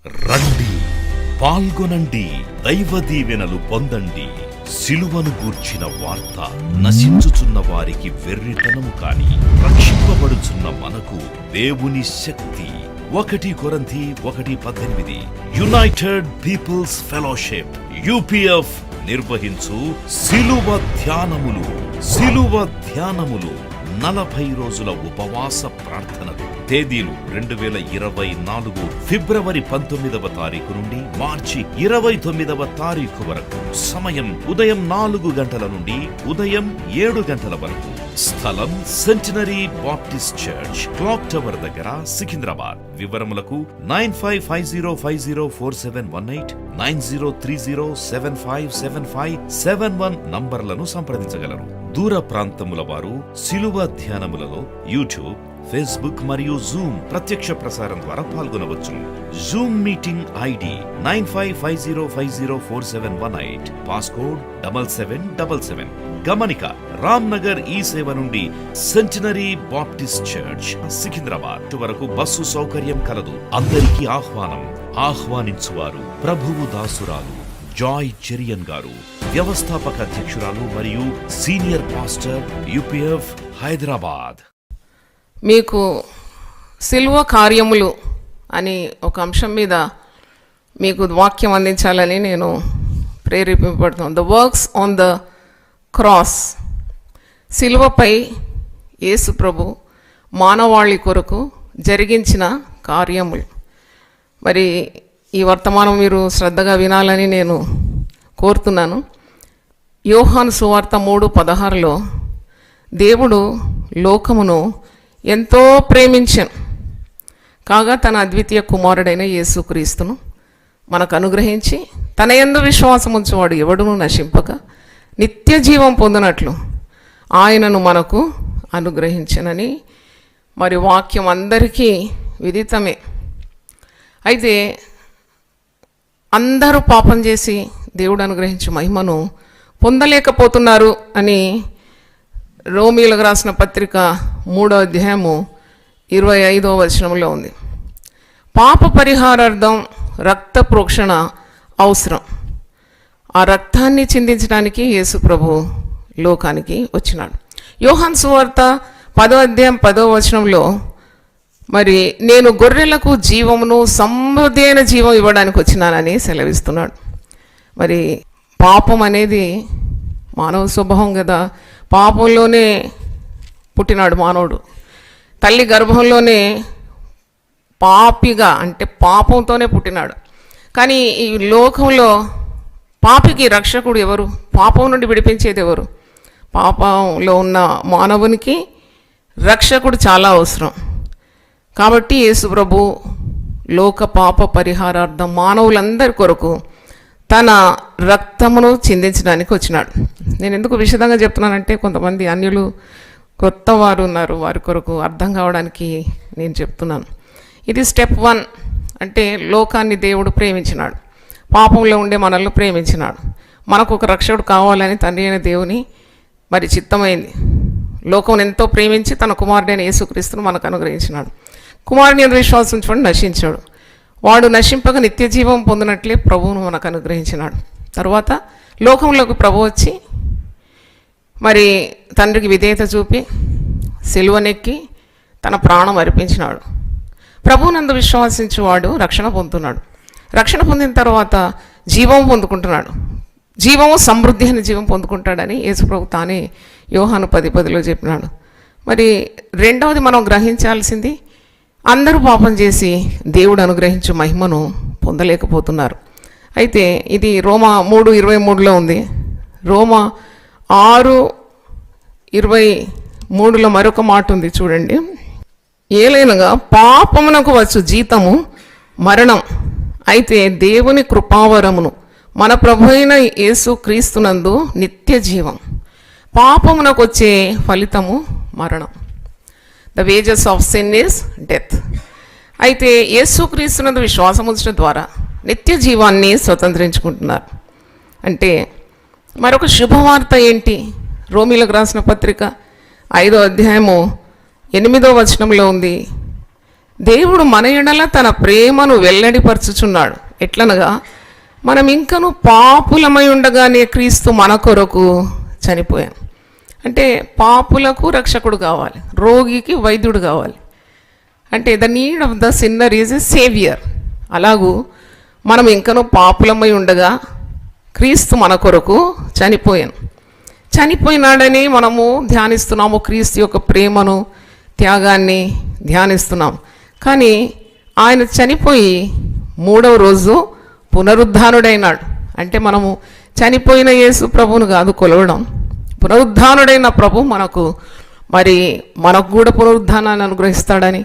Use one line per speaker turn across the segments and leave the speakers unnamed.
రండి, పాల్గొనండి, దైవ దీవెనలు పొందండి. సిలువను గూర్చిన వార్త నశించుచున్న వారికి వెర్రితనము కాని, రక్షింపబడుచున్న మనకు దేవుని శక్తి. 1 కొరింథీ 1:18 యునైటెడ్ పీపుల్స్ ఫెలోషిప్ UPF నిర్వహించు సిలువ ధ్యానములు. 40 రోజుల ఉపవాస ప్రార్థనలు. తేదీలు 2024 ఫిబ్రవరి 19వ తారీఖు నుండి మార్చి 29వ తారీఖు వరకు. సమయం ఉదయం 4 గంటల నుండి ఉదయం 7 గంటల వరకు. స్థలం centenary Baptist church, clock tower దగ్గర, సికింద్రాబాద్. వివరములకు 9550504718 9030757571 నంబర్లను సంప్రదించగలరు. దూర ప్రాంతముల వారు సిలువ ధ్యానములలో యూట్యూబ్, ఫేస్బుక్ మరియు జూమ్ ప్రత్యక్ష ప్రసారం ద్వారా పాల్గొనవచ్చు. Zoom meeting ID 9550504718 passcode 7777. గమనిక, రామ్ నగర్ ఈ సేవ నుండి సెంటినరీ బాప్టిస్ట్ చర్చ్, సికింద్రాబాద్ వరకు బస్సు సౌకర్యం కలదు. అందరికీ ఆహ్వానించువారు ప్రభువు దాసురాలు జాయ్ చెరియన్ గారు, వ్యవస్థాపక అధ్యక్షురాలు మరియు సీనియర్ పాస్టర్ UPF హైదరాబాద్.
మీకు సిలువ కార్యములు అని ఒక అంశం మీద మీకు వాక్యం అందించాలని నేను ప్రేరేపింపబడుతున్నాను. The works on the cross. సిలువపై యేసు ప్రభు మానవాళి కొరకు జరిగించిన కార్యములు. మరి ఈ వర్తమానం మీరు శ్రద్ధగా వినాలని నేను కోరుతున్నాను. యోహాను సువార్త 3:16 దేవుడు లోకమును ఎంతో ప్రేమించాను కాగా తన అద్వితీయ కుమారుడైన యేసుక్రీస్తును మనకు అనుగ్రహించి తన యందు విశ్వాసం ఉంచువాడు ఎవడును నశింపక నిత్య జీవం పొందినట్లు ఆయనను మనకు అనుగ్రహించనని మరి వాక్యం అందరికీ విదితమే. అయితే అందరూ పాపం చేసి దేవుడు అనుగ్రహించే మహిమను పొందలేకపోతున్నారు అని రోమీయులకు రాసిన పత్రిక 3వ అధ్యాయము 25వ వచనంలో ఉంది. పాప పరిహారార్థం రక్త ప్రోక్షణ అవసరం. ఆ రక్తాన్ని చిందించడానికి యేసు ప్రభు లోకానికి వచ్చినాడు. యోహాను సువార్త 10వ అధ్యాయం 10వ వచనంలో మరి నేను గొర్రెలకు జీవమును సమృద్ధి అయిన జీవం ఇవ్వడానికి వచ్చినానని సెలవిస్తున్నాడు. మరి పాపం అనేది మానవ స్వభావం కదా. పాపంలోనే పుట్టినాడు మానవుడు. తల్లి గర్భంలోనే పాపిగా, అంటే పాపంతోనే పుట్టినాడు. కానీ ఈ లోకంలో పాపికి రక్షకుడు ఎవరు? పాపం నుండి విడిపించేది ఎవరు? పాపంలో ఉన్న మానవునికి రక్షకుడు చాలా అవసరం. కాబట్టి యేసు ప్రభు లోక పాప పరిహారార్థం మానవులందరి కొరకు తన రక్తమును చిందించడానికి వచ్చినాడు. నేను ఎందుకు విశదంగా చెప్తున్నానంటే కొంతమంది అన్యులు కొత్త వారు ఉన్నారు, వారి కొరకు అర్థం కావడానికి నేను చెప్తున్నాను. ఇది స్టెప్ 1. అంటే లోకాన్ని దేవుడు ప్రేమించినాడు, పాపంలో ఉండే మనల్ని ప్రేమించినాడు. మనకు ఒక రక్షకుడు కావాలని తండ్రి అయిన దేవుని మరి చిత్తమైంది. లోకం ఎంతో ప్రేమించి తన కుమారుడైన యేసుక్రీస్తును మనకు అనుగ్రహించినాడు. కుమారుని యందు విశ్వాసం ఉంచుకొని నశించాడు. వాడు నశింపక నిత్య జీవం పొందినట్లే ప్రభువును మనకు అనుగ్రహించినాడు. తర్వాత లోకంలోకి ప్రభు వచ్చి మరి తండ్రికి విధేయత చూపి సిలువనెక్కి తన ప్రాణం అర్పించినాడు. ప్రభువునందు విశ్వాసించువాడు రక్షణ పొందుతున్నాడు. రక్షణ పొందిన తర్వాత జీవం పొందుకుంటున్నాడు. జీవము సమృద్ధి అయిన జీవం పొందుకుంటాడని యేసు ప్రభు తానే యోహాను 10:10 చెప్పినాడు. మరి రెండవది మనం గ్రహించాల్సింది, అందరూ పాపం చేసి దేవుడు అనుగ్రహించే మహిమను పొందలేకపోతున్నారు. అయితే ఇది రోమా 3:23 ఉంది. రోమా 6:23 మరొక మాట ఉంది, చూడండి. ఏలైనగా పాపమునకు వచ్చు జీతము మరణం, అయితే దేవుని కృపావరమును మన ప్రభు అయిన యేసు క్రీస్తునందు నిత్య జీవం. పాపమునకు వచ్చే ఫలితము మరణం. The wages of sin is death. అయితే యేసు క్రీస్తునందు విశ్వాసం ఉంచడం ద్వారా నిత్య జీవాన్ని స్వతంత్రించుకుంటున్నారు. అంటే మరొక శుభవార్త ఏంటి? రోమీయులకు రాసిన పత్రిక 5వ అధ్యాయము 8వ వచనంలో ఉంది, దేవుడు మన ఎడల తన ప్రేమను వెల్లడిపరచుచున్నాడు. ఎట్లనగా మనం ఇంకను పాపులమై ఉండగానే క్రీస్తు మన కొరకు చనిపోయాను. అంటే పాపులకు రక్షకుడు కావాలి, రోగికి వైద్యుడు కావాలి. అంటే the need of the sinner is a saviour. అలాగూ మనం ఇంకనూ పాపులమై ఉండగా క్రీస్తు మన కొరకు చనిపోయాను. చనిపోయినాడని మనము ధ్యానిస్తున్నాము, క్రీస్తు యొక్క ప్రేమను, త్యాగాన్ని ధ్యానిస్తున్నాం. కానీ ఆయన చనిపోయి 3వ రోజు పునరుద్ధానుడైనాడు. అంటే మనము చనిపోయిన యేసు ప్రభువును కాదు కొలవడం, పునరుద్ధానుడైన ప్రభు మనకు కూడా పునరుద్ధానాన్ని అనుగ్రహిస్తాడని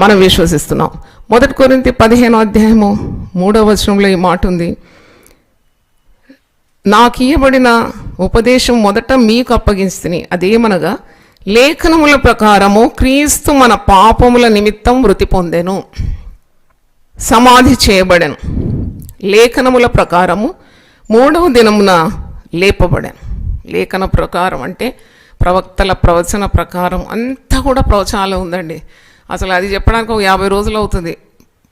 మనం విశ్వసిస్తున్నాం. 1 కొరింథీ 15:3 ఈ మాట ఉంది, నాకు ఇయ్యబడిన ఉపదేశం మొదట మీకు అప్పగించుని, అదేమనగా లేఖనముల ప్రకారము క్రీస్తు మన పాపముల నిమిత్తం మృతి పొందెను, సమాధి చేయబడెను, లేఖనముల ప్రకారము 3వ దినమున లేపబడాను. లేఖన ప్రకారం అంటే ప్రవక్తల ప్రవచన ప్రకారం అంతా కూడా ప్రవచనాలు ఉందండి. అసలు అది చెప్పడానికి 50 రోజులు అవుతుంది.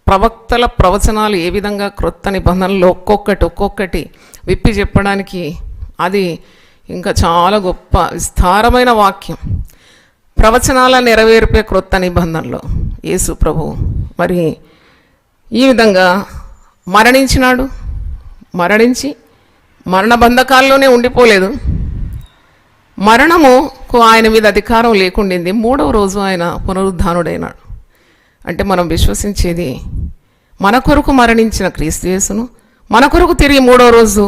ప్రవక్తల ప్రవచనాలు ఏ విధంగా క్రొత్త నిబంధనలు ఒక్కొక్కటి విప్పి చెప్పడానికి అది ఇంకా చాలా గొప్ప విస్తారమైన వాక్యం. ప్రవచనాల నెరవేర్పే క్రొత్త నిబంధనలో యేసు ప్రభు ఈ విధంగా మరణించినాడు. మరణించి మరణ బంధకాల్లోనే ఉండిపోలేదు. మరణముకు ఆయన మీద అధికారం లేకుండింది. 3వ రోజు ఆయన పునరుద్ధానుడైనాడు. అంటే మనం విశ్వసించేది మన కొరకు మరణించిన క్రీస్తు యేసును, మన కొరకు తిరిగి 3వ రోజు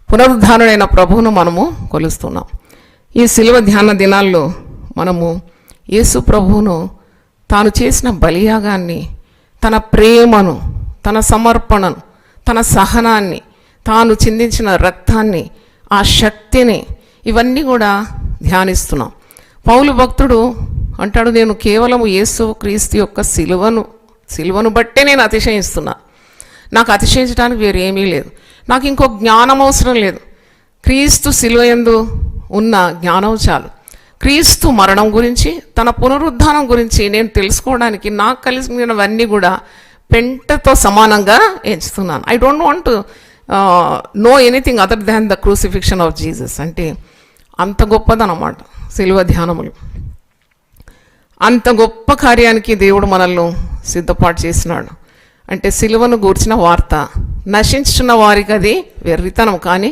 పునరుద్ధానుడైన ప్రభువును మనము కొలుస్తున్నాం. ఈ శిలువ ధ్యాన దినాల్లో మనము యేసు ప్రభువును, తాను చేసిన బలియాగాన్ని, తన ప్రేమను, తన సమర్పణను, తన సహనాన్ని, తాను చిందించిన రక్తాన్ని, ఆ శక్తిని, ఇవన్నీ కూడా ధ్యానిస్తున్నాం. పౌలు భక్తుడు అంటాడు, నేను కేవలం యేసు క్రీస్తు యొక్క సిలువను బట్టే నేను అతిశయిస్తున్నా. నాకు అతిశయించడానికి వేరేమీ లేదు. నాకు ఇంకో జ్ఞానం అవసరం లేదు. క్రీస్తు సిలువ యందు ఉన్న జ్ఞానం చాలు. క్రీస్తు మరణం గురించి, తన పునరుద్ధానం గురించి నేను తెలుసుకోవడానికి నాకు కలిసినవన్నీ కూడా పెంటతో సమానంగా ఎంచుతున్నాను. I don't want to know anything other than the crucifixion of Jesus. అంటే అంత గొప్పదన్నమాట సిలువ ధ్యానములు. అంత గొప్ప కార్యానికి దేవుడు మనల్ని సిద్ధపాటు చేసినాడు. అంటే సిలువను గూర్చిన వార్త నశించుచున్న వారికి అది వెర్రితనం, కానీ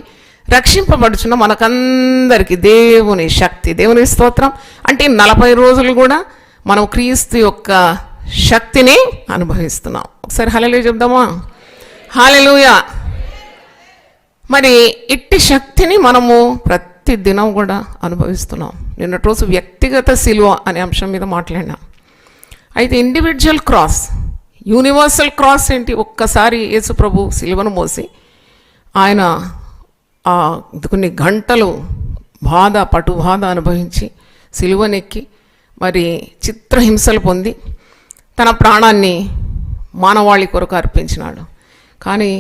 రక్షింపబడుచున్న మనకందరికీ దేవుని శక్తి, దేవుని స్తోత్రం. అంటే 40 రోజులు కూడా మనం క్రీస్తు యొక్క శక్తిని అనుభవిస్తున్నాం. ఒకసారి హల్లెలూయా చెప్దామా? హల్లెలూయా. ఇట్టి శక్తిని మనము ప్రతి దినం కూడా అనుభవిస్తున్నాం. నిన్నటి రోజు వ్యక్తిగత సిలువ అనే అంశం మీద మాట్లాడినా. అయితే ఇండివిజువల్ క్రాస్, యూనివర్సల్ క్రాస్ ఏంటి? ఒక్కసారి యేసు ప్రభు సిలువను మోసి ఆయన కొన్ని గంటలు పటుబాధ అనుభవించి సిలువనెక్కి చిత్రహింసలు పొంది తన ప్రాణాన్ని మానవాళి కొరకు అర్పించినాడు. కానీ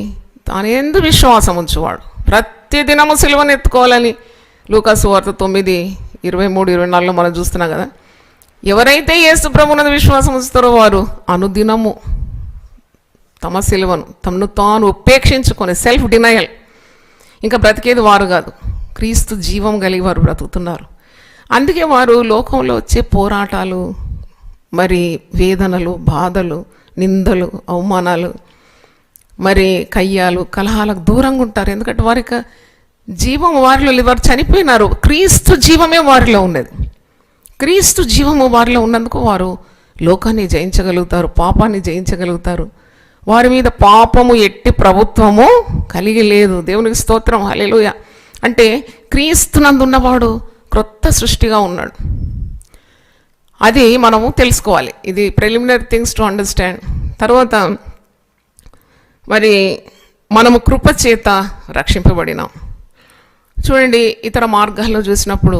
తాను ఎందు విశ్వాసం ఉంచువాడు ప్రతిదినము సిలువను ఎత్తుకోవాలని లూకాసు వార్త 9:23-24 మనం చూస్తున్నాం కదా. ఎవరైతే యేసు ప్రభువునందు విశ్వాసం ఉంచుతారో వారు అనుదినము తమ సిలువను తమను తాను ఉపేక్షించుకొని, సెల్ఫ్ డినయల్, ఇంకా బ్రతికేది వారు కాదు, క్రీస్తు జీవం కలిగి వారు బ్రతుకుతున్నారు. అందుకే వారు లోకంలో వచ్చే పోరాటాలు, వేదనలు, బాధలు, నిందలు, అవమానాలు, కయ్యాలు, కలహాలకు దూరంగా ఉంటారు. ఎందుకంటే వారికి జీవం వారిలో, వారు చనిపోయినారు, క్రీస్తు జీవమే వారిలో ఉన్నది. క్రీస్తు జీవము వారిలో ఉన్నందుకు వారు లోకాన్ని జయించగలుగుతారు, పాపాన్ని జయించగలుగుతారు. వారి మీద పాపము ఎట్టి ప్రభుత్వము కలిగి లేదు. దేవునికి స్తోత్రం, హల్లెలూయా. అంటే క్రీస్తునందున్నవాడు క్రొత్త సృష్టిగా ఉన్నాడు. అది మనము తెలుసుకోవాలి. ఇది ప్రిలిమినరీ థింగ్స్ టు అండర్స్టాండ్. తర్వాత మనము కృప చేత రక్షింపబడినాం. చూడండి, ఇతర మార్గాల్లో చూసినప్పుడు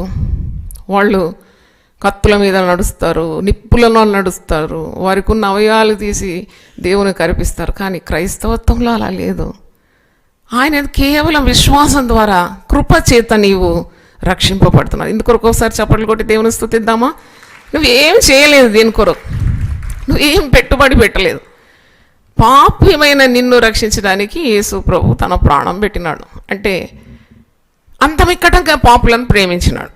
వాళ్ళు కత్తుల మీద నడుస్తారు, నిప్పులలో నడుస్తారు, వారికి ఉన్న అవయవాలు తీసి దేవునికి అర్పిస్తారు. కానీ క్రైస్తవత్వంలో అలా లేదు. ఆయన కేవలం విశ్వాసం ద్వారా కృప చేత నీవు రక్షింపబడుతున్నావు. ఇందుకొరకు ఒకసారి చప్పట్లు కొట్టి దేవుని స్తుతిద్దామా? నువ్వేం చేయలేదు దీని కొరకు. నువ్వేం పెట్టుబడి పెట్టలేదు. పాపమైన నిన్ను రక్షించడానికి యేసు ప్రభు తన ప్రాణం పెట్టినాడు. అంటే అంత మిక్కటంగా పాపులను ప్రేమించినాడు.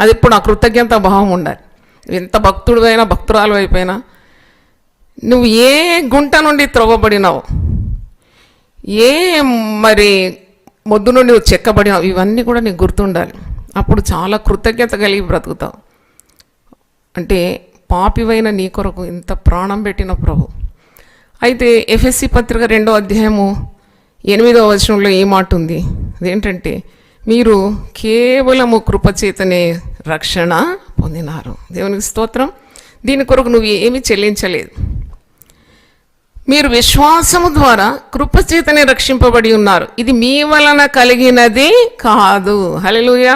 అది ఇప్పుడు ఆ కృతజ్ఞత భావం ఉండాలి. ఎంత భక్తుడు అయినా భక్తురాలు అయిపోయినా నువ్వు ఏ గుంట నుండి త్రవ్వబడినావు, ఏ మరి మొద్దు నుండి నువ్వు చెక్కబడినావు, ఇవన్నీ కూడా నీకు గుర్తుండాలి. అప్పుడు చాలా కృతజ్ఞత కలిగి బ్రతుకుతావు. అంటే పాపివైన నీ కొరకు ఇంత ప్రాణం పెట్టిన ప్రభు. అయితే ఎఫెసీ పత్రిక 2వ అధ్యాయము 8వ వచనంలో ఏ మాట ఉంది? అదేంటంటే మీరు కేవలము కృపచేతనే రక్షణ పొందినారు. దేవునికి స్తోత్రం. దీని కొరకు నువ్వు ఏమీ చెల్లించలేదు. మీరు విశ్వాసము ద్వారా కృపచేతనే రక్షింపబడి ఉన్నారు. ఇది మీ వలన కలిగినది కాదు. హల్లెలూయా.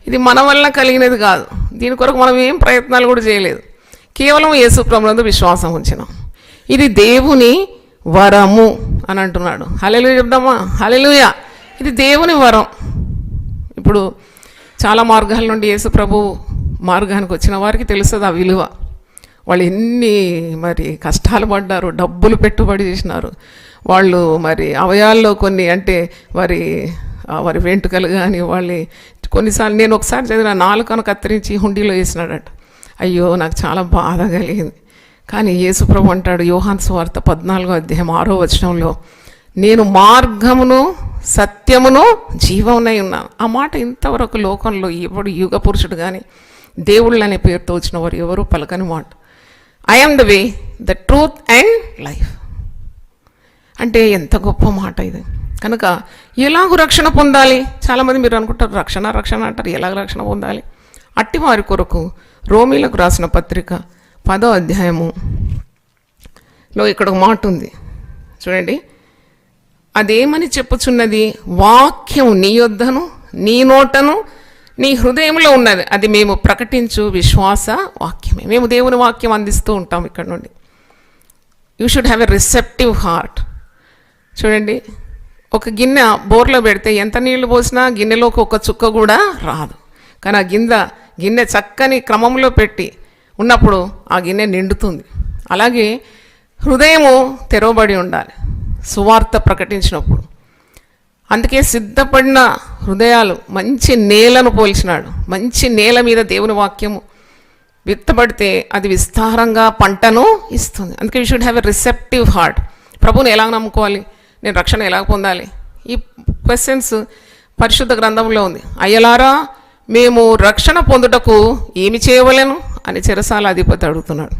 ఇది మన వలన కలిగినది కాదు. దీని కొరకు మనం ఏం ప్రయత్నాలు కూడా చేయలేదు. కేవలం యేసు ప్రభువునందు విశ్వాసం ఉంచినాం. ఇది దేవుని వరము అని అంటున్నాడు. హల్లెలూయా చెప్దామా? హల్లెలూయా. ఇది దేవుని వరం. ఇప్పుడు చాలా మార్గాల నుండి యేసు ప్రభు మార్గానికి వచ్చిన వారికి తెలుస్తుంది ఆ విలువ. వాళ్ళు ఎన్ని మరి కష్టాలు పడ్డారు, డబ్బులు పెట్టుబడి చేసినారు. వాళ్ళు మరి అవయాల్లో కొన్ని అంటే వారి వెంట్రుకలు కానీ వాళ్ళు కొన్నిసార్లు నేను ఒకసారి చదివిన నాలుకను కత్తిరించి హుండీలో వేసినాడట. అయ్యో నాకు చాలా బాధ కలిగింది. కానీ యేసు ప్రభు అంటాడు యోహాను సువార్త 14వ అధ్యాయం 6వ వచనంలో, నేను మార్గమును సత్యమును జీవమునై ఉన్నాను. ఆ మాట ఇంతవరకు లోకంలో ఎవడు యుగ పురుషుడు కానీ దేవుళ్ళు అనే పేరుతో వచ్చిన వారు ఎవరు పలకని మాట. I am the way, the truth and life. అంటే ఎంత గొప్ప మాట ఇది. కనుక ఎలాగూ రక్షణ పొందాలి? చాలామంది మీరు అనుకుంటారు రక్షణ అంటారు. ఎలాగ రక్షణ పొందాలి? అట్టి వారి కొరకు రోమీలకు రాసిన పత్రిక 10వ అధ్యాయములో ఇక్కడ ఒక మాట ఉంది చూడండి. అదేమని చెప్పుచున్నది? వాక్యం నీ యొద్దను నీ నోటను నీ హృదయంలో ఉన్నది, అది మేము ప్రకటించు విశ్వాస వాక్యమే. మేము దేవుని వాక్యం అందిస్తూ ఉంటాం ఇక్కడ నుండి. You should have a receptive heart. చూడండి, ఒక గిన్నె బోర్లో పెడితే ఎంత నీళ్లు పోసినా గిన్నెలోకి ఒక చుక్క కూడా రాదు. కానీ ఆ గిన్నె చక్కని క్రమంలో పెట్టి ఉన్నప్పుడు ఆ గిన్నె నిండుతుంది. అలాగే హృదయము తెరవబడి ఉండాలి సువార్త ప్రకటించినప్పుడు. అందుకే సిద్ధపడిన హృదయాలు మంచి నేలను పోల్చినాడు. మంచి నేల మీద దేవుని వాక్యము విత్తబడితే అది విస్తారంగా పంటను ఇస్తుంది. అందుకే you should have a receptive heart. ప్రభువుని ఎలా నమ్ముకోవాలి, నేను రక్షణ ఎలా పొందాలి, ఈ క్వశ్చన్స్ పరిశుద్ధ గ్రంథంలో ఉంది. అయ్యలారా మేము రక్షణ పొందుటకు ఏమి చేయవలెను అని చెరసాల అధిపతి అడుగుతున్నాడు.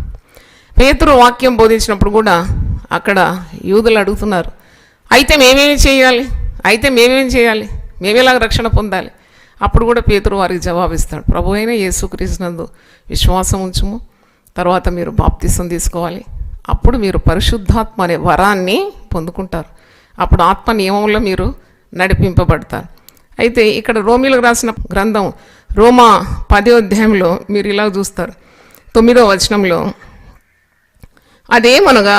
పేతురు వాక్యం బోధించినప్పుడు కూడా అక్కడ యూదులు అడుగుతున్నారు, అయితే మేమేమి చేయాలి, మేమేలాగా రక్షణ పొందాలి? అప్పుడు కూడా పేతురు వారికి జవాబిస్తాడు, ప్రభు అయిన యేసుక్రీస్తునందు విశ్వాసం ఉంచుము, తర్వాత మీరు బాప్తిసం తీసుకోవాలి, అప్పుడు మీరు పరిశుద్ధాత్మ అనే వరాన్ని పొందుకుంటారు, అప్పుడు ఆత్మ నియమంలో మీరు నడిపింపబడతారు. అయితే ఇక్కడ రోమీలకు రాసిన గ్రంథం రోమా 10వ అధ్యాయంలో మీరు ఇలా చూస్తారు 9వ వచనంలో, అదేమనగా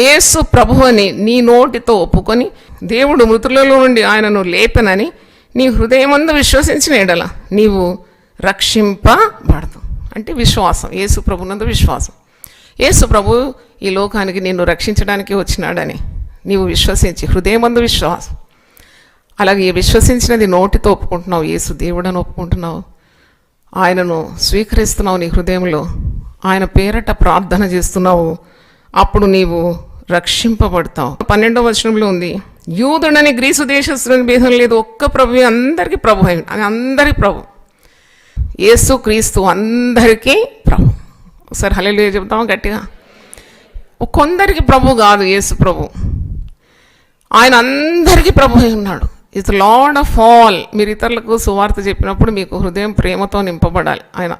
యేసు ప్రభువని నీ నోటితో ఒప్పుకొని దేవుడు మృతులలో నుండి ఆయనను లేపనని నీ హృదయమందు విశ్వసించిన ఎడల నీవు రక్షింపబడదు. అంటే విశ్వాసం, యేసు ప్రభునందు విశ్వాసం. యేసు ప్రభు ఈ లోకానికి నిన్ను రక్షించడానికి వచ్చినాడని నీవు విశ్వసించి హృదయమందు విశ్వాసం, అలాగే విశ్వసించినది నోటితో ఒప్పుకుంటున్నావు, యేసు దేవుడని ఒప్పుకుంటున్నావు, ఆయనను స్వీకరిస్తున్నావు నీ హృదయంలో, ఆయన పేరట ప్రార్థన చేస్తున్నావు, అప్పుడు నీవు రక్షింపబడతావు. 12వ వచనంలో ఉంది, యూదుడని గ్రీసు దేశస్తుని భేదం లేదు, ఒక్క ప్రభు అందరికీ ప్రభు అయి, అందరి ప్రభు యేసు క్రీస్తు అందరికీ ప్రభు. ఒకసారి హల్లెలూయా చెప్తామా గట్టిగా? కొందరికి ప్రభు కాదు యేసు ప్రభు, ఆయన అందరికీ ప్రభు అయి ఉన్నాడు. It's lord of all. మీరు ఇతరులకు సువార్త చెప్పినప్పుడు మీకు హృదయం ప్రేమతో నింపబడాలి. ఆయన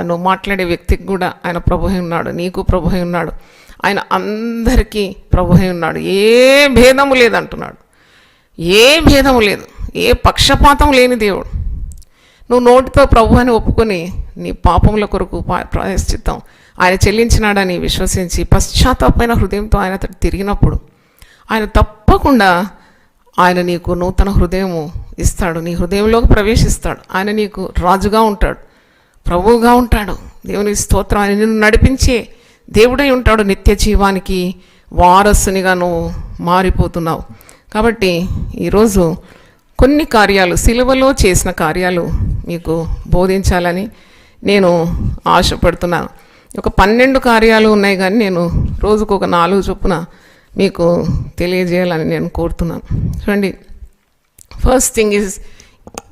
నువ్వు మాట్లాడే వ్యక్తికి కూడా ఆయన ప్రభు అయి ఉన్నాడు, నీకు ప్రభు అయి ఉన్నాడు, ఆయన అందరికీ ప్రభు అయి ఉన్నాడు. ఏ భేదము లేదంటున్నాడు, ఏ భేదము లేదు, ఏ పక్షపాతం లేని దేవుడు. నువ్వు నోటితో ప్రభు అని ఒప్పుకొని నీ పాపముల కొరకు ప్రాయశ్చిత్తం ఆయన చెల్లించినాడని విశ్వసించి పశ్చాత్తాపమైన హృదయంతో ఆయన తిరిగినప్పుడు ఆయన తప్పకుండా ఆయన నీకు నూతన హృదయము ఇస్తాడు, నీ హృదయంలోకి ప్రవేశిస్తాడు. ఆయన నీకు రాజుగా ఉంటాడు, ప్రభువుగా ఉంటాడు. దేవుని స్తోత్రం. ఆయన నిన్ను నడిపించే దేవుడై ఉంటాడు, నిత్య జీవానికి వారసునిగా నువ్వు మారిపోతున్నావు. కాబట్టి ఈరోజు కొన్ని కార్యాలు, సిలువలో చేసిన కార్యాలు మీకు బోధించాలని నేను ఆశపడుతున్నాను. ఒక 12 కార్యాలు ఉన్నాయి, కానీ నేను రోజుకు ఒక 4 చొప్పున మీకు తెలియజేయాలని నేను కోరుతున్నాను. చూడండి, ఫస్ట్ థింగ్ ఈజ్,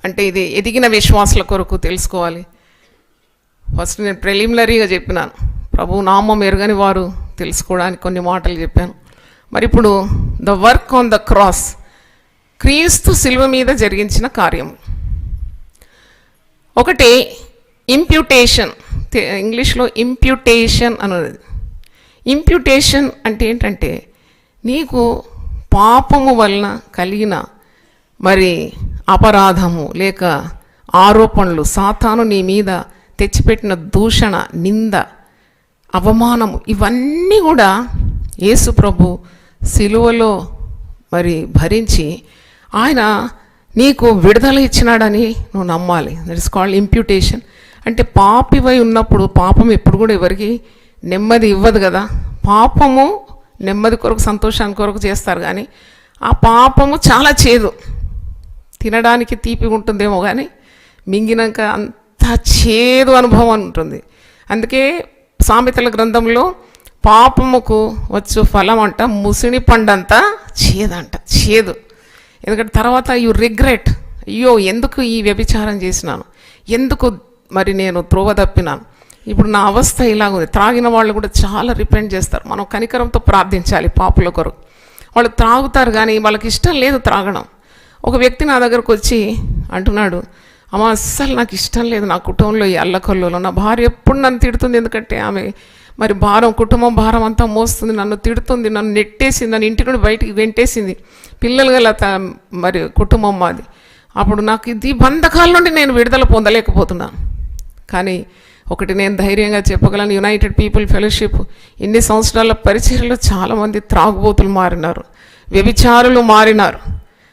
అంటే ఇది ఎదిగిన విశ్వాసుల కొరకు తెలుసుకోవాలి. ఫస్ట్ నేను ప్రిలిమినరీగా చెప్పినాను, ప్రభు నామం ఎరగని వారు తెలుసుకోవడానికి కొన్ని మాటలు చెప్పాను. మరి ఇప్పుడు the work on the cross, క్రీస్తు శిలువ మీద జరిగించిన కార్యం. ఒకటి ఇంప్యూటేషన్, ఇంగ్లీష్లో ఇంప్యూటేషన్ అనేది. ఇంప్యూటేషన్ అంటే ఏంటంటే, నీకు పాపము వలన కలిగిన మరి అపరాధము లేక ఆరోపణలు, సాతాను నీ మీద తెచ్చిపెట్టిన దూషణ, నింద, అవమానము, ఇవన్నీ కూడా యేసు ప్రభు సిలువలో మరి భరించి ఆయన నీకు విడుదల ఇచ్చినాడని నువ్వు నమ్మాలి. That is called imputation. అంటే పాపివై ఉన్నప్పుడు పాపం ఎప్పుడు కూడా ఎవరికి నెమ్మది ఇవ్వదు కదా. పాపము నెమ్మది కొరకు, సంతోషానికి కొరకు చేస్తారు, కానీ ఆ పాపము చాలా చేదు. తినడానికి తీపి ఉంటుందేమో కానీ మింగినాక అంత చేదు అనుభవం ఉంటుంది. అందుకే సామెతల గ్రంథంలో పాపముకు వచ్చు ఫలం అంట ముసిని పండంతా చేదంట, చేదు. ఎందుకంటే తర్వాత యు రిగ్రెట్, అయ్యో ఎందుకు ఈ వ్యభిచారం చేసినాను, ఎందుకు మరి నేను త్రోవ తప్పినాను, ఇప్పుడు నా అవస్థ ఇలాగుంది. త్రాగిన వాళ్ళు కూడా చాలా రిపెంట్ చేస్తారు. మనం కనికరంతో ప్రార్థించాలి పాపుల కొరకు. వాళ్ళు త్రాగుతారు కానీ వాళ్ళకి ఇష్టం లేదు త్రాగడం. ఒక వ్యక్తి నా దగ్గరకు వచ్చి అంటున్నాడు, అమ్మ అస్సలు నాకు ఇష్టం లేదు నా కుటుంబంలో ఈ అల్లకల్లోలో, నా భార్య ఎప్పుడు నన్ను తిడుతుంది, ఎందుకంటే ఆమె మరి భారం, కుటుంబం భారం అంతా మోస్తుంది, నన్ను తిడుతుంది, నన్ను నెట్టేసింది, నన్ను ఇంటి నుండి బయటికి వెంటేసింది, పిల్లలు గల మరి కుటుంబం మాది. అప్పుడు నాకు ఇది బంధకాల నుండి నేను విడుదల పొందలేకపోతున్నాను. కానీ ఒకటి నేను ధైర్యంగా చెప్పగలను, యునైటెడ్ పీపుల్ ఫెలోషిప్ ఇన్ని సంవత్సరాల పరిచర్యలో చాలామంది త్రాగుబోతులు మారినారు, వ్యభిచారులు మారినారు,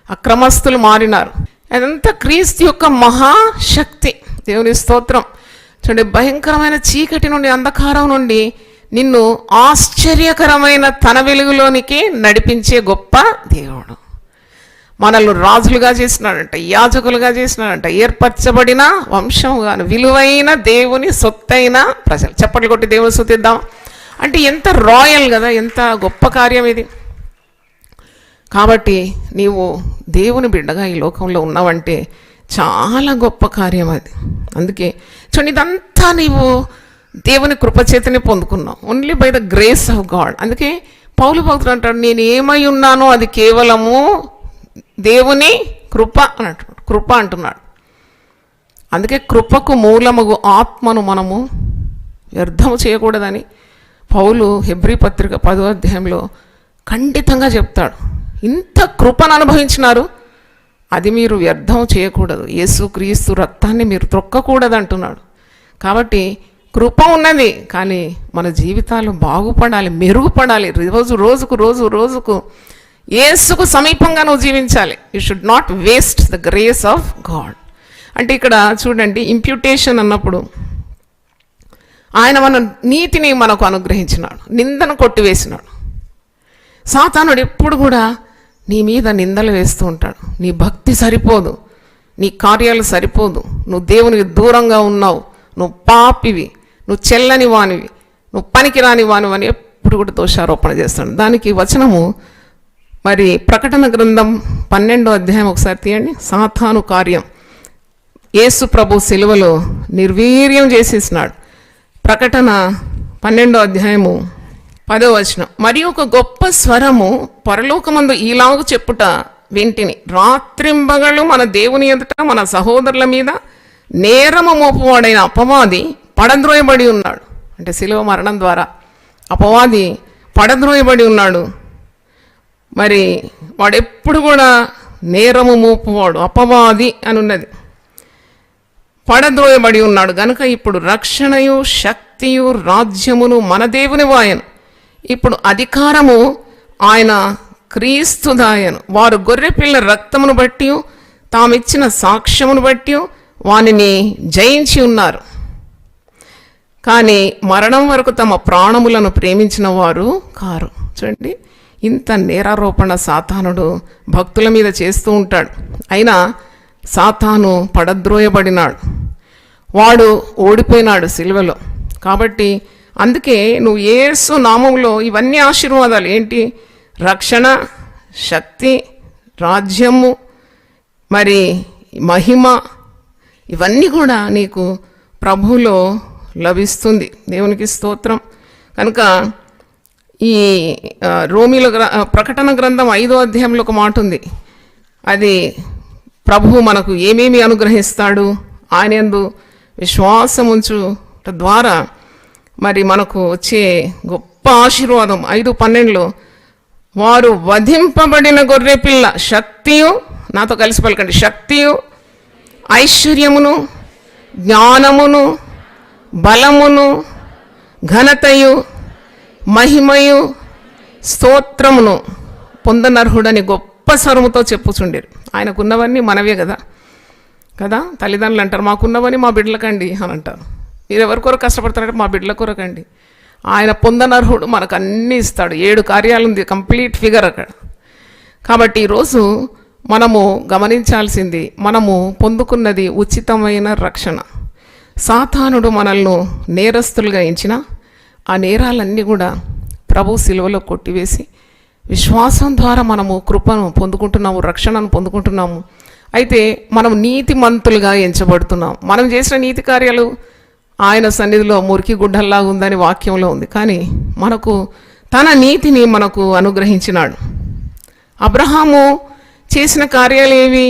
అక్రమస్తులు మారినారు. అదంతా క్రీస్తు యొక్క మహాశక్తి. దేవుని స్తోత్రం. చూడండి, భయంకరమైన చీకటి నుండి, అంధకారం నుండి నిన్ను ఆశ్చర్యకరమైన తన వెలుగులోనికి నడిపించే గొప్ప దేవుడు. మనల్ని రాజులుగా చేసినాడంట, యాజకులుగా చేసినాడంట, ఏర్పరచబడిన వంశంగాను, విలువైన దేవుని సొత్తైన ప్రజలు. చప్పట్లు కొట్టి దేవుని స్తుతిద్దాం. అంటే ఎంత రాయల్ కదా, ఎంత గొప్ప కార్యం ఇది. కాబట్టి నీవు దేవుని బిడ్డగా ఈ లోకంలో ఉన్నావంటే చాలా గొప్ప కార్యం అది. అందుకే చూడండి, ఇదంతా నీవు దేవుని కృపచేతనే పొందుకున్నావు, only by the grace of God. అందుకే పౌలు భక్తుడు అంటాడు, నేను ఏమై ఉన్నానో అది కేవలము దేవుని కృప అని అంటున్నాడు, కృప అంటున్నాడు. అందుకే కృపకు మూలముగు ఆత్మను మనము వ్యర్థము చేయకూడదని పౌలు హెబ్రీ పత్రిక 10వ అధ్యాయంలో ఖండితంగా చెప్తాడు. ఇంత కృపను అనుభవించినారు, అది మీరు వ్యర్థం చేయకూడదు, యేసు క్రీస్తు రక్తాన్ని మీరు త్రొక్కకూడదు అంటున్నాడు. కాబట్టి కృప ఉన్నది, కానీ మన జీవితాలు బాగుపడాలి, మెరుగుపడాలి. రోజుకు యేసుకు సమీపంగా నువ్వు జీవించాలి. You should not waste the grace of God. అంటే ఇక్కడ చూడండి, ఇంప్యూటేషన్ అన్నప్పుడు ఆయన మన నీతిని మనకు అనుగ్రహించినాడు, నిందను కొట్టివేసినాడు. సాతానుడు ఎప్పుడు కూడా నీ మీద నిందలు వేస్తూ ఉంటాడు. నీ భక్తి సరిపోదు, నీ కార్యాలు సరిపోదు, నువ్వు దేవునికి దూరంగా ఉన్నావు, నువ్వు పాపివి, నువ్వు చెల్లని వానివి, నువ్వు పనికిరాని వానివి అని ఎప్పుడు కూడా దోషారోపణ చేస్తాడు. దానికి వచనము మరి ప్రకటన గ్రంథం 12వ అధ్యాయం ఒకసారి తీయండి. సాతాను కార్యం యేసు ప్రభు సిలువలో నిర్వీర్యం చేసేసినాడు. ప్రకటన 12వ అధ్యాయము 10వ వచనం. మరి ఒక గొప్ప స్వరము పరలోకమందు ఈలాగు చెప్పుట వింటిని, రాత్రింబగళ్ళు మన దేవుని ఎదుట మన సహోదరుల మీద నేరము మోపువాడైన అపవాది పడద్రోయబడి ఉన్నాడు. అంటే శిలువ మరణం ద్వారా అపవాది పడద్రోయబడి ఉన్నాడు. మరి వాడెప్పుడు కూడా నేరము మోపువాడు, అపవాది అని ఉన్నది, పడద్రోయబడి ఉన్నాడు. గనుక ఇప్పుడు రక్షణయు శక్తియు రాజ్యమును మన దేవుని వాయను, ఇప్పుడు అధికారము ఆయన క్రీస్తుదాయను. వారు గొర్రెపిల్ల రక్తమును బట్టి తామిచ్చిన సాక్ష్యమును బట్టి వానిని జయించి ఉన్నారు. కానీ మరణం వరకు తమ ప్రాణములను ప్రేమించిన వారు కారు. చూడండి, ఇంత నేరారోపణ సాతానుడు భక్తుల మీద చేస్తూ ఉంటాడు. అయినా సాతాను పడద్రోయబడినాడు, వాడు ఓడిపోయినాడు సిలువలో. కాబట్టి అందుకే నువ్వు యేసు నామంలో ఇవన్నీ ఆశీర్వాదాలు ఏంటి? రక్షణ, శక్తి, రాజ్యము, మరి మహిమ, ఇవన్నీ కూడా నీకు ప్రభువులో లభిస్తుంది. దేవునికి స్తోత్రం. కనుక ఈ రోమీల ప్రకటన గ్రంథం 5వ అధ్యాయంలో ఒక మాట ఉంది. అది ప్రభువు మనకు ఏమేమి అనుగ్రహిస్తాడు, ఆయన యందు విశ్వాసం ఉంచుట ద్వారా మరి మనకు వచ్చే గొప్ప ఆశీర్వాదం. 5:12 వారు వధింపబడిన గొర్రెపిల్ల శక్తియు, నాతో కలిసి పలకండి, శక్తియు, ఐశ్వర్యమును, జ్ఞానమును, బలమును, ఘనతయు, మహిమయు, స్తోత్రమును పొందనర్హుడని గొప్ప స్వరముతో చెప్పుచుండేరు. ఆయనకున్నవన్నీ మనవే కదా. తల్లిదండ్రులు అంటారు మాకున్నవని మా బిడ్డలకండి అని అంటారు. మీరు ఎవరి కొరకు కష్టపడతారంటే మా బిడ్డల కొరకండి. ఆయన పొందనర్హుడు, మనకు అన్నీ ఇస్తాడు. 7 కార్యాలు ఉంది, కంప్లీట్ ఫిగర్ అక్కడ. కాబట్టి ఈరోజు మనము గమనించాల్సింది, మనము పొందుకున్నది ఉచితమైన రక్షణ. సాతానుడు మనల్ని నేరస్తులుగా ఎంచిన ఆ నేరాలన్నీ కూడా ప్రభు సిలువలో కొట్టివేసి విశ్వాసం ద్వారా మనము కృపను పొందుకుంటున్నాము, రక్షణను పొందుకుంటున్నాము. అయితే మనం నీతిమంతులుగా ఎంచబడుతున్నాం. మనం చేసిన నీతి కార్యాలు ఆయన సన్నిధిలో మురికి గుడ్డల్లాగా ఉందని వాక్యంలో ఉంది. కానీ మనకు తన నీతిని మనకు అనుగ్రహించినాడు. అబ్రహాము చేసిన కార్యాలు ఏవి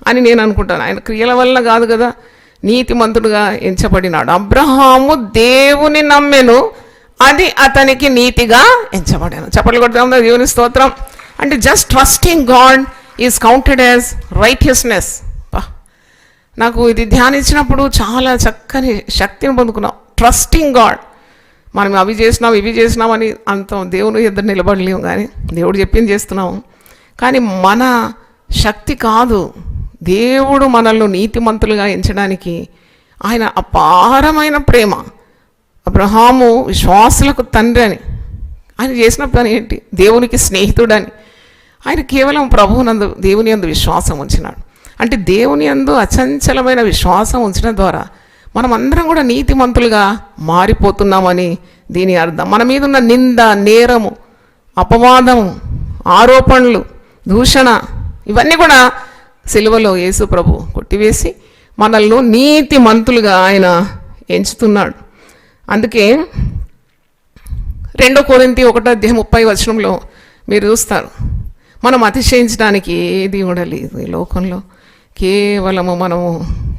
అని నేను అనుకుంటాను. ఆయన క్రియల వల్ల కాదు కదా నీతిమంతుడుగా ఎంచబడినాడు. అబ్రహాము దేవుని నమ్మెను, అది అతనికి నీతిగా ఎంచబడాను. చప్పట్లు కొడతాం దేవుని స్తోత్రం. అంటే just trusting God is counted as righteousness. నాకు ఇది ధ్యానించినప్పుడు చాలా చక్కని శక్తిని పొందుకున్నాం. Trusting God. మనం అవి చేసినాం ఇవి చేసినామని అంత దేవుని ఎదురు నిలబడలేము, కానీ దేవుడు చెప్పింది చేస్తున్నాము. కానీ మన శక్తి కాదు, దేవుడు మనల్ని నీతిమంతులుగా ఎంచడానికి ఆయన అపారమైన ప్రేమ. అబ్రహాము విశ్వాసులకు తండ్రి అని ఆయన చేసిన పని ఏంటి? దేవునికి స్నేహితుడని. ఆయన కేవలం ప్రభువునందు దేవుని యందు విశ్వాసం ఉంచినాడు. అంటే దేవుని యందు అచంచలమైన విశ్వాసం ఉంచడం ద్వారా మనం అందరం కూడా నీతిమంతులుగా మారిపోతున్నామని దీని అర్థం. మన మీద ఉన్న నింద, నేరము, అపవాదము, ఆరోపణలు, దూషణ ఇవన్నీ కూడా సిలువలో యేసు ప్రభు కొట్టివేసి మనల్ని నీతిమంతులుగా ఆయన ఎంచుతున్నాడు. అందుకే 2 కొరింథీ 1:30 మీరు చూస్తారు, మనం అతిశయించడానికి ఏది కూడా లేదు ఈ లోకంలో. కేవలము మనము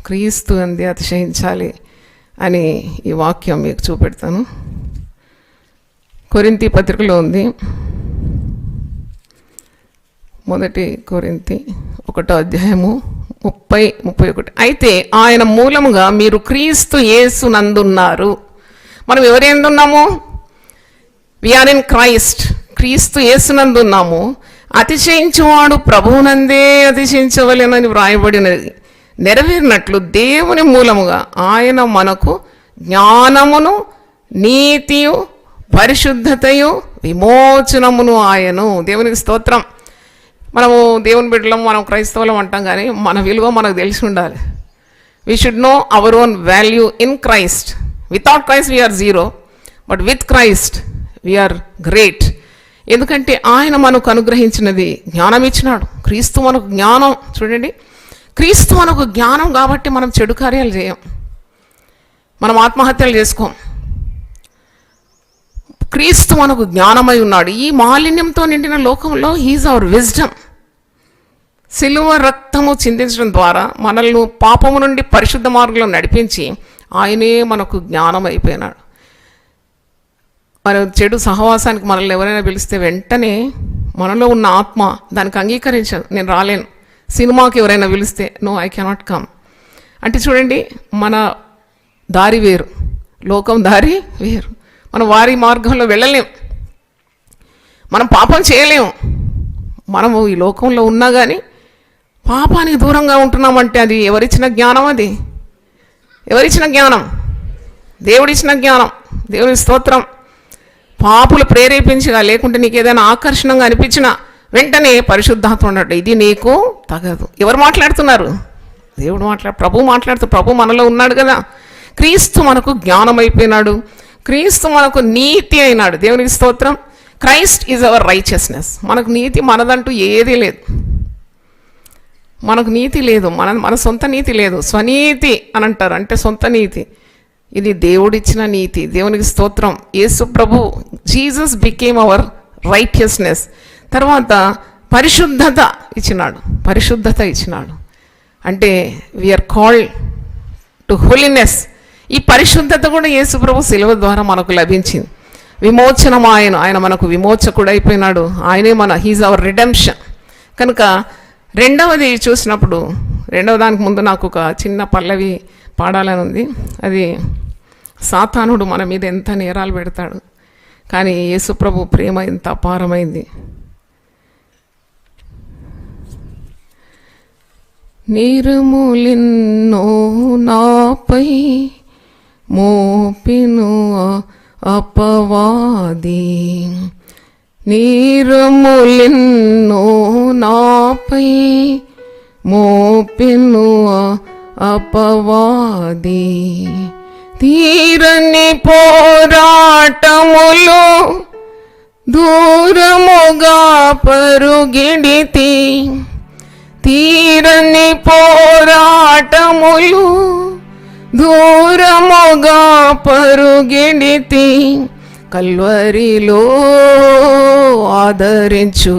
క్రీస్తు అంది అతిశయించాలి అని ఈ వాక్యం మీకు చూపెడతాను. కొరింథీ పత్రికలో ఉంది, 1 కొరింథీ 1:30-31. అయితే ఆయన మూలముగా మీరు క్రీస్తు యేసు నందున్నారు. మనం ఎవరు ఎందున్నాము? We are in Christ. క్రీస్తు యేసు నందున్నాము. అతిశయించువాడు ప్రభువునందే అతిశయించవలెనని వ్రాయబడినది నెరవేరినట్లు దేవుని మూలముగా ఆయన మనకు జ్ఞానమును, నీతియు, పరిశుద్ధతయు, విమోచనమును ఆయను. దేవునికి స్తోత్రం. మనము దేవుని బిడ్డలం, మనం క్రైస్తవులం అంటాం, కానీ మన విలువ మనకు తెలిసి ఉండాలి. We should know our own value in Christ. Without Christ we are zero, but with Christ we are great. ఎందుకంటే ఆయన మనకు అనుగ్రహించినది జ్ఞానం ఇచ్చినాడు. క్రీస్తు మనకు జ్ఞానం. చూడండి, క్రీస్తు మనకు జ్ఞానం కాబట్టి మనం చెడు కార్యాలు చేయం, మనం ఆత్మహత్యలు చేసుకోం. క్రీస్తు మనకు జ్ఞానమై ఉన్నాడు. ఈ మాలిన్యంతో నిండిన లోకంలో హీజ్ అవర్ విజ్డమ్. సిలువ రక్తము చిందించడం ద్వారా మనల్ని పాపము నుండి పరిశుద్ధ మార్గంలో నడిపించి ఆయనే మనకు జ్ఞానం అయిపోయినాడు. మరి చెడు సహవాసానికి మనల్ని ఎవరైనా పిలిస్తే వెంటనే మనలో ఉన్న ఆత్మ దానికి అంగీకరించదు, నేను రాలేను. సినిమాకి ఎవరైనా పిలిస్తే నో, ఐ కెనాట్ కమ్ అంటే చూడండి, మన దారి వేరు, లోకం దారి వేరు. మనం వారి మార్గంలో వెళ్ళలేం, మనం పాపం చేయలేము. మనము ఈ లోకంలో ఉన్నా కానీ పాపానికి దూరంగా ఉంటున్నామంటే అది ఎవరిచ్చిన జ్ఞానం? అది ఎవరిచ్చిన జ్ఞానం? దేవుడిచ్చిన జ్ఞానం, దేవుని స్తోత్రం. పాపులు ప్రేరేపించగా, లేకుంటే నీకు ఏదైనా ఆకర్షణంగా అనిపించినా వెంటనే పరిశుద్ధాత్మ ఉన్నట్టు ఇది నీకు తగదు. ఎవరు మాట్లాడుతున్నారు? దేవుడు ప్రభు మాట్లాడుతూ, ప్రభు మనలో ఉన్నాడు కదా. క్రీస్తు మనకు జ్ఞానం అయిపోయినాడు, క్రీస్తు మనకు నీతి అయినాడు. దేవునికి స్తోత్రం. Christ is our righteousness. మనకు నీతి మనదంటూ ఏదీ లేదు, మనకు నీతి లేదు, మన సొంత నీతి లేదు. స్వనీతి అని అంటారు, అంటే సొంత నీతి. ఇది దేవుడిచ్చిన నీతి. దేవునికి స్తోత్రం. యేసు ప్రభు, జీసస్ బికేమ్ అవర్ రైటియస్నెస్. తర్వాత పరిశుద్ధత ఇచ్చినాడు. అంటే వీఆర్ కాల్డ్ టు హోలీనెస్. ఈ పరిశుద్ధత కూడా యేసు ప్రభు శిలువ ద్వారా మనకు లభించింది. విమోచనం ఆయన మనకు విమోచకుడు అయిపోయినాడు. ఆయనే హీజ్ అవర్ రిడెంప్షన్. కనుక రెండవది చూసినప్పుడు, రెండవ దానికి ముందు నాకు ఒక చిన్న పల్లవి పాడాలని ఉంది. అది సాతానుడు మన మీద ఎంత నేరాలు పెడతాడు, కానీ యేసుప్రభు ప్రేమ ఎంత అపారమైంది. నిరములెన్నో నాపై మోపిను అపవాది, నిరములెన్నో నాపై మోపిను అపవాది, తీరని పోరాటములో దూరముగా పరుగిడితి, తీరని పోరాటములు దూరముగా పరుగిడితి, కల్వరిలో ఆదరించు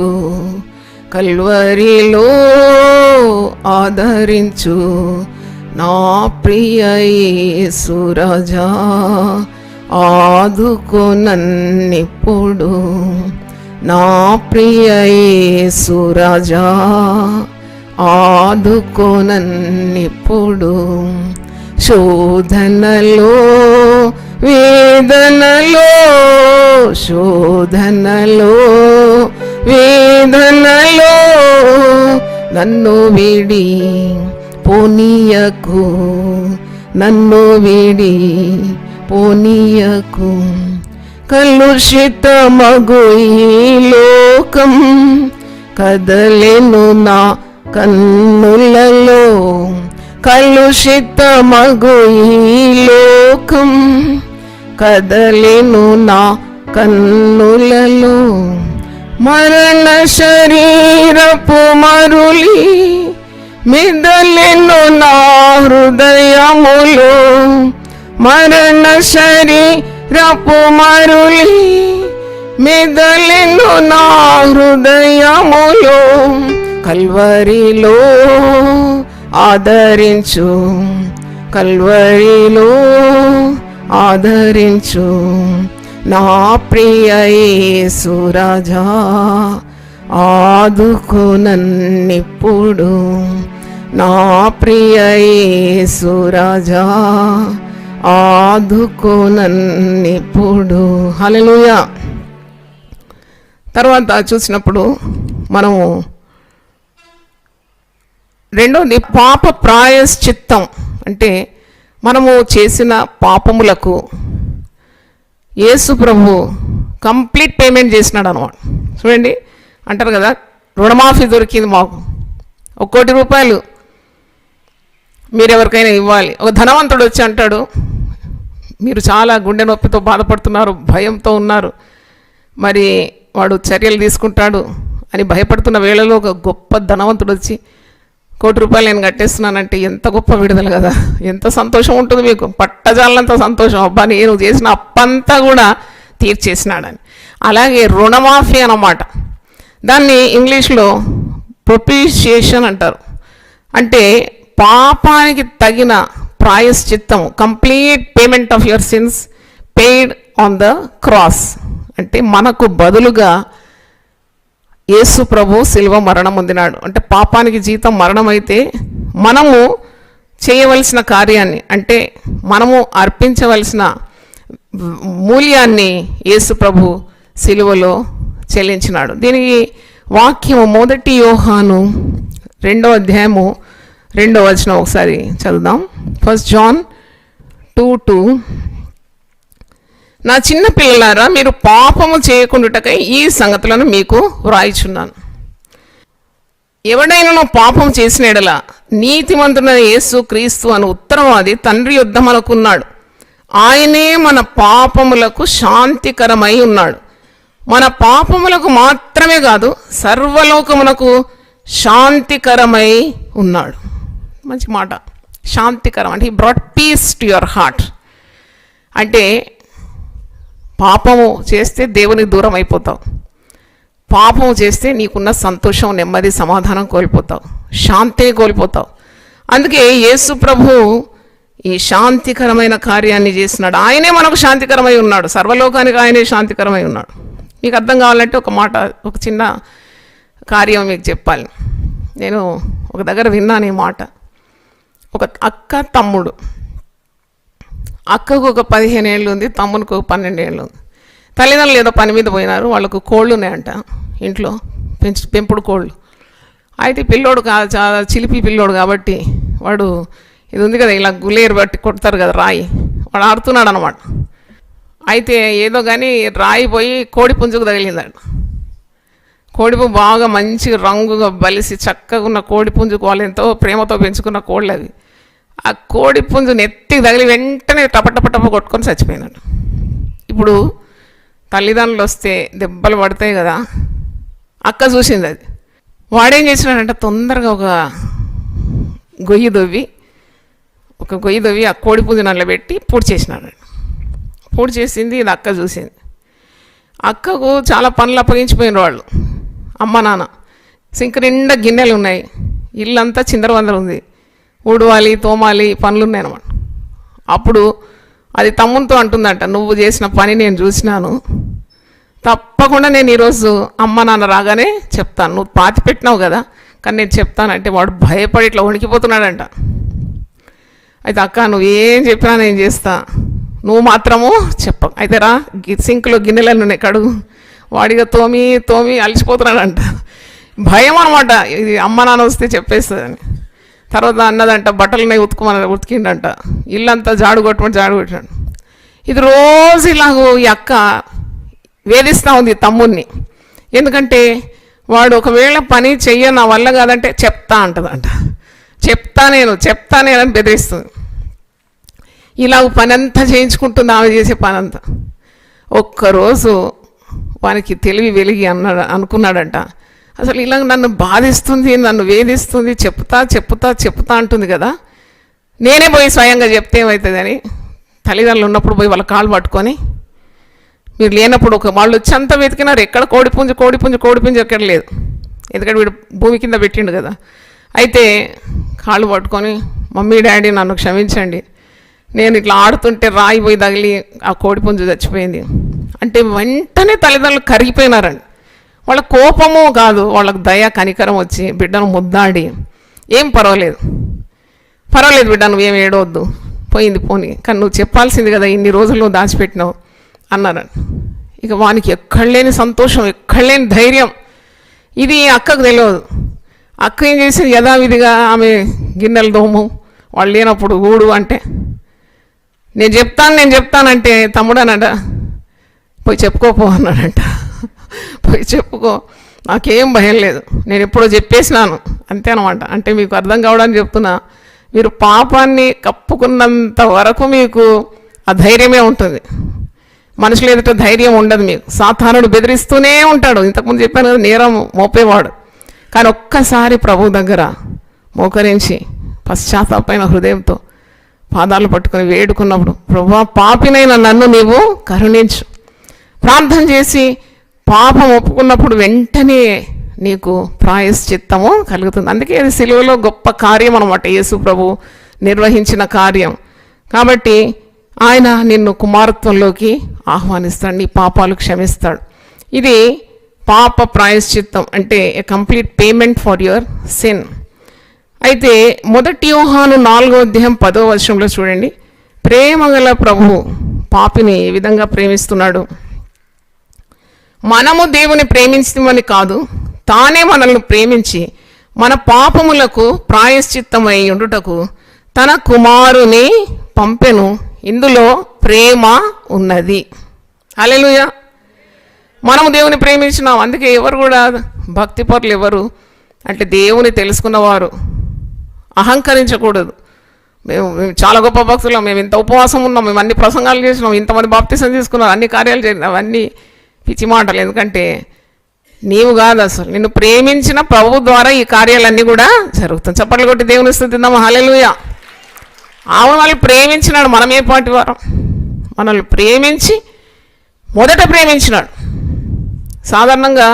నా ప్రియ యేసు రాజా, ఆదుకో నన్నిప్పుడు నా ప్రియ యేసు రాజా, ఆదుకో నన్నిప్పుడు. శోధనలో వేదనలో నన్ను విడి పోనీయకు, కలుషితమగు ఈ లోకం కదలెను నా కన్నులలో, కలుషితమగు ఈ లోకం కదలెను నా కన్నులలో, మరణ శరీరపు మరులి మిదలెను నా హృదయములో, మరణ శరీరపు మరులి మిదలెను నా హృదయములో, కల్వరిలో ఆదరించు నా ప్రియ యేసు రాజా, ఆదుకో నన్నిప్పుడు నా ప్రియ యేసు రాజా, ఆదుకో నన్నిప్పుడు. హల్లెలూయా. తర్వాత చూసినప్పుడు మనము రెండోది పాప ప్రాయశ్చిత్తం. అంటే మనము చేసిన పాపములకు యేసు ప్రభు కంప్లీట్ పేమెంట్ చేసినాడు అన్నమాట. చూడండి, అంటారు కదా, రుణమాఫీ దొరికింది మాకు, 1 కోటి రూపాయలు మీరు ఎవరికైనా ఇవ్వాలి. ఒక ధనవంతుడు వచ్చి అంటాడు, మీరు చాలా గుండె నొప్పితో బాధపడుతున్నారు, భయంతో ఉన్నారు, మరి వాడు చర్యలు తీసుకుంటాడు అని భయపడుతున్న వేళలో ఒక గొప్ప ధనవంతుడు వచ్చి 1 కోటి రూపాయలు నేను కట్టేస్తున్నానంటే ఎంత గొప్ప విడుదల కదా, ఎంత సంతోషం ఉంటుంది మీకు, పట్టజాలంత సంతోషం. అబ్బా, నేను చేసిన అప్పంతా కూడా తీర్చేసినాడని. అలాగే రుణమాఫీ అన్నమాట. దాన్ని ఇంగ్లీష్లో ప్రొపిషియేషన్ అంటారు. అంటే పాపానికి తగిన ప్రాయశ్చిత్తము, complete payment of your sins paid on the cross. అంటే మనకు బదులుగా యేసు ప్రభు శిలువ మరణం పొందినాడు. అంటే పాపానికి జీతం మరణం అయితే మనము చేయవలసిన కార్యాన్ని, అంటే మనము అర్పించవలసిన మూల్యాన్ని యేసు ప్రభు శిలువలో చెల్లించినాడు. దీనికి వాక్యము 1 యోహాను 2వ అధ్యాయము 2వ వచనం ఒకసారి చదువుదాం. 1 John 2:2. నా చిన్న పిల్లలారా, మీరు పాపము చేయకుండాటకై ఈ సంగతులను మీకు వ్రాయిచున్నాను. ఎవడైనా పాపం చేసిన ఎడల నీతిమంతుడైన యేసు క్రీస్తు అను ఉత్తరవాది తండ్రి యొద్ద మనకున్నాడు. ఆయనే మన పాపములకు శాంతికరమై ఉన్నాడు. మన పాపములకు మాత్రమే కాదు, సర్వలోకమునకు శాంతికరమై ఉన్నాడు. మంచి మాట, శాంతికరం అంటే he brought peace to your heart. అంటే పాపము చేస్తే దేవునికి దూరం అయిపోతావు, పాపం చేస్తే నీకున్న సంతోషం, నెమ్మది, సమాధానం కోల్పోతావు, శాంతే కోల్పోతావు. అందుకే యేసు ప్రభు ఈ శాంతికరమైన కార్యాన్ని చేసినాడు. ఆయనే మనకు శాంతికరమై ఉన్నాడు, సర్వలోకానికి ఆయనే శాంతికరమై ఉన్నాడు. మీకు అర్థం కావాలంటే ఒక మాట, ఒక చిన్న కార్యం మీకు చెప్పాలి. నేను ఒక దగ్గర విన్నాను ఈ మాట. ఒక అక్క తమ్ముడు, అక్కకు ఒక 15 ఏళ్ళు ఉంది, తమ్మునికి ఒక 12 ఏళ్ళు ఉంది. తల్లిదండ్రులు ఏదో పని మీద పోయినారు, వాళ్ళకు కోళ్ళు ఉన్నాయంట ఇంట్లో, పెంపుడు కోళ్ళు. అయితే పిల్లోడు చాలా చిలిపి పిల్లోడు కాబట్టి వాడు ఇది ఉంది కదా, ఇలా గులేరు బట్టి కొడతారు కదా రాయి, వాడు ఆడుతున్నాడు అనమాట. అయితే ఏదో కానీ రాయి పోయి కోడి పుంజుకు తగిలిందంట. కోడిపుంజు బాగా మంచి రంగుగా బలిసి చక్కగా ఉన్న కోడి పుంజుకు వాళ్ళు ఎంతో ప్రేమతో పెంచుకున్న కోళ్ళు అవి. ఆ కోడి పుంజు నెత్తికి తగిలి వెంటనే టపటపటప కొట్టుకొని చచ్చిపోయిందంట. ఇప్పుడు తల్లిదండ్రులు వస్తే దెబ్బలు పడతాయి కదా, అక్క చూసింది అది. వాడేం చేసినాడంటే తొందరగా ఒక గొయ్యి దొవ్వి ఆ కోడి పుంజు నల్ల పెట్టి పూడి చేసినాడు. పూడి చేసింది ఇది అక్క చూసింది. అక్కకు చాలా పనులు అప్పగించిపోయిన వాళ్ళు, అమ్మ నాన్న. సింక్ నిండా గిన్నెలు ఉన్నాయి, ఇల్లంతా చిందరవందర ఉంది, ఊడవాలి తోమాలి పనులు ఉన్నాయి అన్నమాట. అప్పుడు అది తమ్మునితో అంటుందంట, నువ్వు చేసిన పని నేను చూసినాను, తప్పకుండా నేను ఈరోజు అమ్మ నాన్న రాగానే చెప్తాను, నువ్వు పాతి పెట్టినావు కదా కానీ నేను చెప్తానంటే వాడు భయపడి ఇట్లా వణికిపోతున్నాడంట. అయితే అక్క నువ్వేం చెప్పినా నేను చేస్తా, నువ్వు మాత్రము చెప్ప. అయితే రా, సింక్లో గిన్నెలను ఉన్నాయి కడుగు. వాడిగా తోమి అలసిపోతున్నాడంట. భయం అనమాట, ఇది అమ్మ నాన్న వస్తే చెప్పేస్తుందని. తర్వాత అన్నదంట బట్టలున్నాయి ఉతికిండంట, ఇల్లంతా జాడు కొట్టినాడు. ఇది రోజు ఇలాగూ ఈ అక్క వేధిస్తూ ఉంది తమ్ముడిని. ఎందుకంటే వాడు ఒకవేళ పని చెయ్య నా వల్ల కాదంటే చెప్తా అంటదంట. చెప్తా నేను అని బెదిరిస్తుంది. ఇలా పని అంతా చేయించుకుంటుంది ఆమె చేసే పని అంతా. ఒక్కరోజు వానికి తెలివి వెలిగి అనుకున్నాడంట, అసలు ఇలా నన్ను బాధిస్తుంది, నన్ను వేధిస్తుంది, చెప్తా అంటుంది కదా, నేనే పోయి స్వయంగా చెప్తే ఏమవుతుందని తల్లిదండ్రులు ఉన్నప్పుడు పోయి వాళ్ళ కాళ్ళు పట్టుకొని, మీరు లేనప్పుడు వాళ్ళు వచ్చి అంతా వెతికినారు, ఎక్కడ కోడిపుంజు ఎక్కడ లేదు, ఎందుకంటే వీడు భూమి కింద పెట్టిండు కదా. అయితే కాళ్ళు పట్టుకొని, మమ్మీ డాడీ నన్ను క్షమించండి, నేను ఇట్లా ఆడుతుంటే రాయి పోయి తగిలి ఆ కోడిపుంజు చచ్చిపోయింది అంటే వెంటనే తల్లిదండ్రులు కరిగిపోయినారండి. వాళ్ళ కోపము కాదు, వాళ్ళకు దయ కనికరం వచ్చి బిడ్డను ముద్దాడి, ఏం పర్వాలేదు బిడ్డ, నువ్వేం ఏడవద్దు, పోయింది పోని, కానీ నువ్వు చెప్పాల్సింది కదా, ఇన్ని రోజులు నువ్వు దాచిపెట్టినావు అన్నారండి. ఇక వానికి ఎక్కడలేని సంతోషం, ఎక్కడలేని ధైర్యం. ఇది అక్కకు తెలియదు. అక్క ఏం చేసింది, యథావిధిగా ఆమె గిన్నెలు దోము, వాళ్ళు లేనప్పుడు ఊడు అంటే, నేను చెప్తానంటే తమ్ముడు అన్నాడ, పోయి చెప్పుకోపో అన్నాడంట. పోయి చెప్పుకో, నాకేం భయం లేదు, నేను ఎప్పుడో చెప్పేసినాను అంతే అనమాట. అంటే మీకు అర్థం కావడానికి చెప్తున్నా, మీరు పాపాన్ని కప్పుకున్నంత వరకు మీకు ఆ ధైర్యమే ఉంటుంది, మనుషులు ఎదుట ధైర్యం ఉండదు మీకు. సాతానుడు బెదిరిస్తూనే ఉంటాడు, ఇంతకుముందు చెప్పాను కదా, నేరం మోపేవాడు. కానీ ఒక్కసారి ప్రభు దగ్గర మోకరించి పశ్చాత్తాపమైన హృదయంతో పాదాలు పట్టుకొని వేడుకున్నప్పుడు, ప్రభువా పాపినైన నన్ను నీవు కరుణించు, ప్రార్థన చేసి పాపం ఒప్పుకున్నప్పుడు వెంటనే నీకు ప్రాయశ్చిత్తము కలుగుతుంది. అందుకే అది సిలువలో గొప్ప కార్యం అనమాట, యేసు ప్రభు నిర్వహించిన కార్యం. కాబట్టి ఆయన నిన్ను కుమారత్వంలోకి ఆహ్వానిస్తాడు, నీ పాపాలు క్షమిస్తాడు. ఇది పాప ప్రాయశ్చిత్తం, అంటే ఏ complete payment for your sin. అయితే 1 యోహాను 4:10 చూడండి, ప్రేమగల ప్రభువు పాపిని ఏ విధంగా ప్రేమిస్తున్నాడు. మనము దేవుని ప్రేమించమని కాదు, తానే మనల్ని ప్రేమించి మన పాపములకు ప్రాయశ్చిత్తమై ఉండుటకు తన కుమారుని పంపెను, ఇందులో ప్రేమ ఉన్నది. హల్లెలూయా. మనము దేవుని ప్రేమించినాం. అందుకే ఎవరు కూడా భక్తి పరులు ఎవరు అంటే దేవుని తెలుసుకున్నవారు అహంకరించకూడదు. మేము చాలా గొప్ప భక్తులం, మేము ఇంత ఉపవాసం ఉన్నాం, మేము అన్ని ప్రసంగాలు చేసినాం, ఇంతమంది బాప్తిసం తీసుకున్నాం, అన్ని కార్యాలు చేసినాం, అవన్నీ పిచ్చి మాటలు. ఎందుకంటే నీవు కాదు, అసలు నిన్ను ప్రేమించిన ప్రభువు ద్వారా ఈ కార్యాలన్నీ కూడా జరుగుతాయి. చప్పట్లు కొట్టి దేవుని స్తుతిద్దాం. హల్లెలూయా. ఆమె వాళ్ళు ప్రేమించినాడు. మనం ఏ పాటి వారం? మనల్ని ప్రేమించి మొదట ప్రేమించినాడు. సాధారణంగా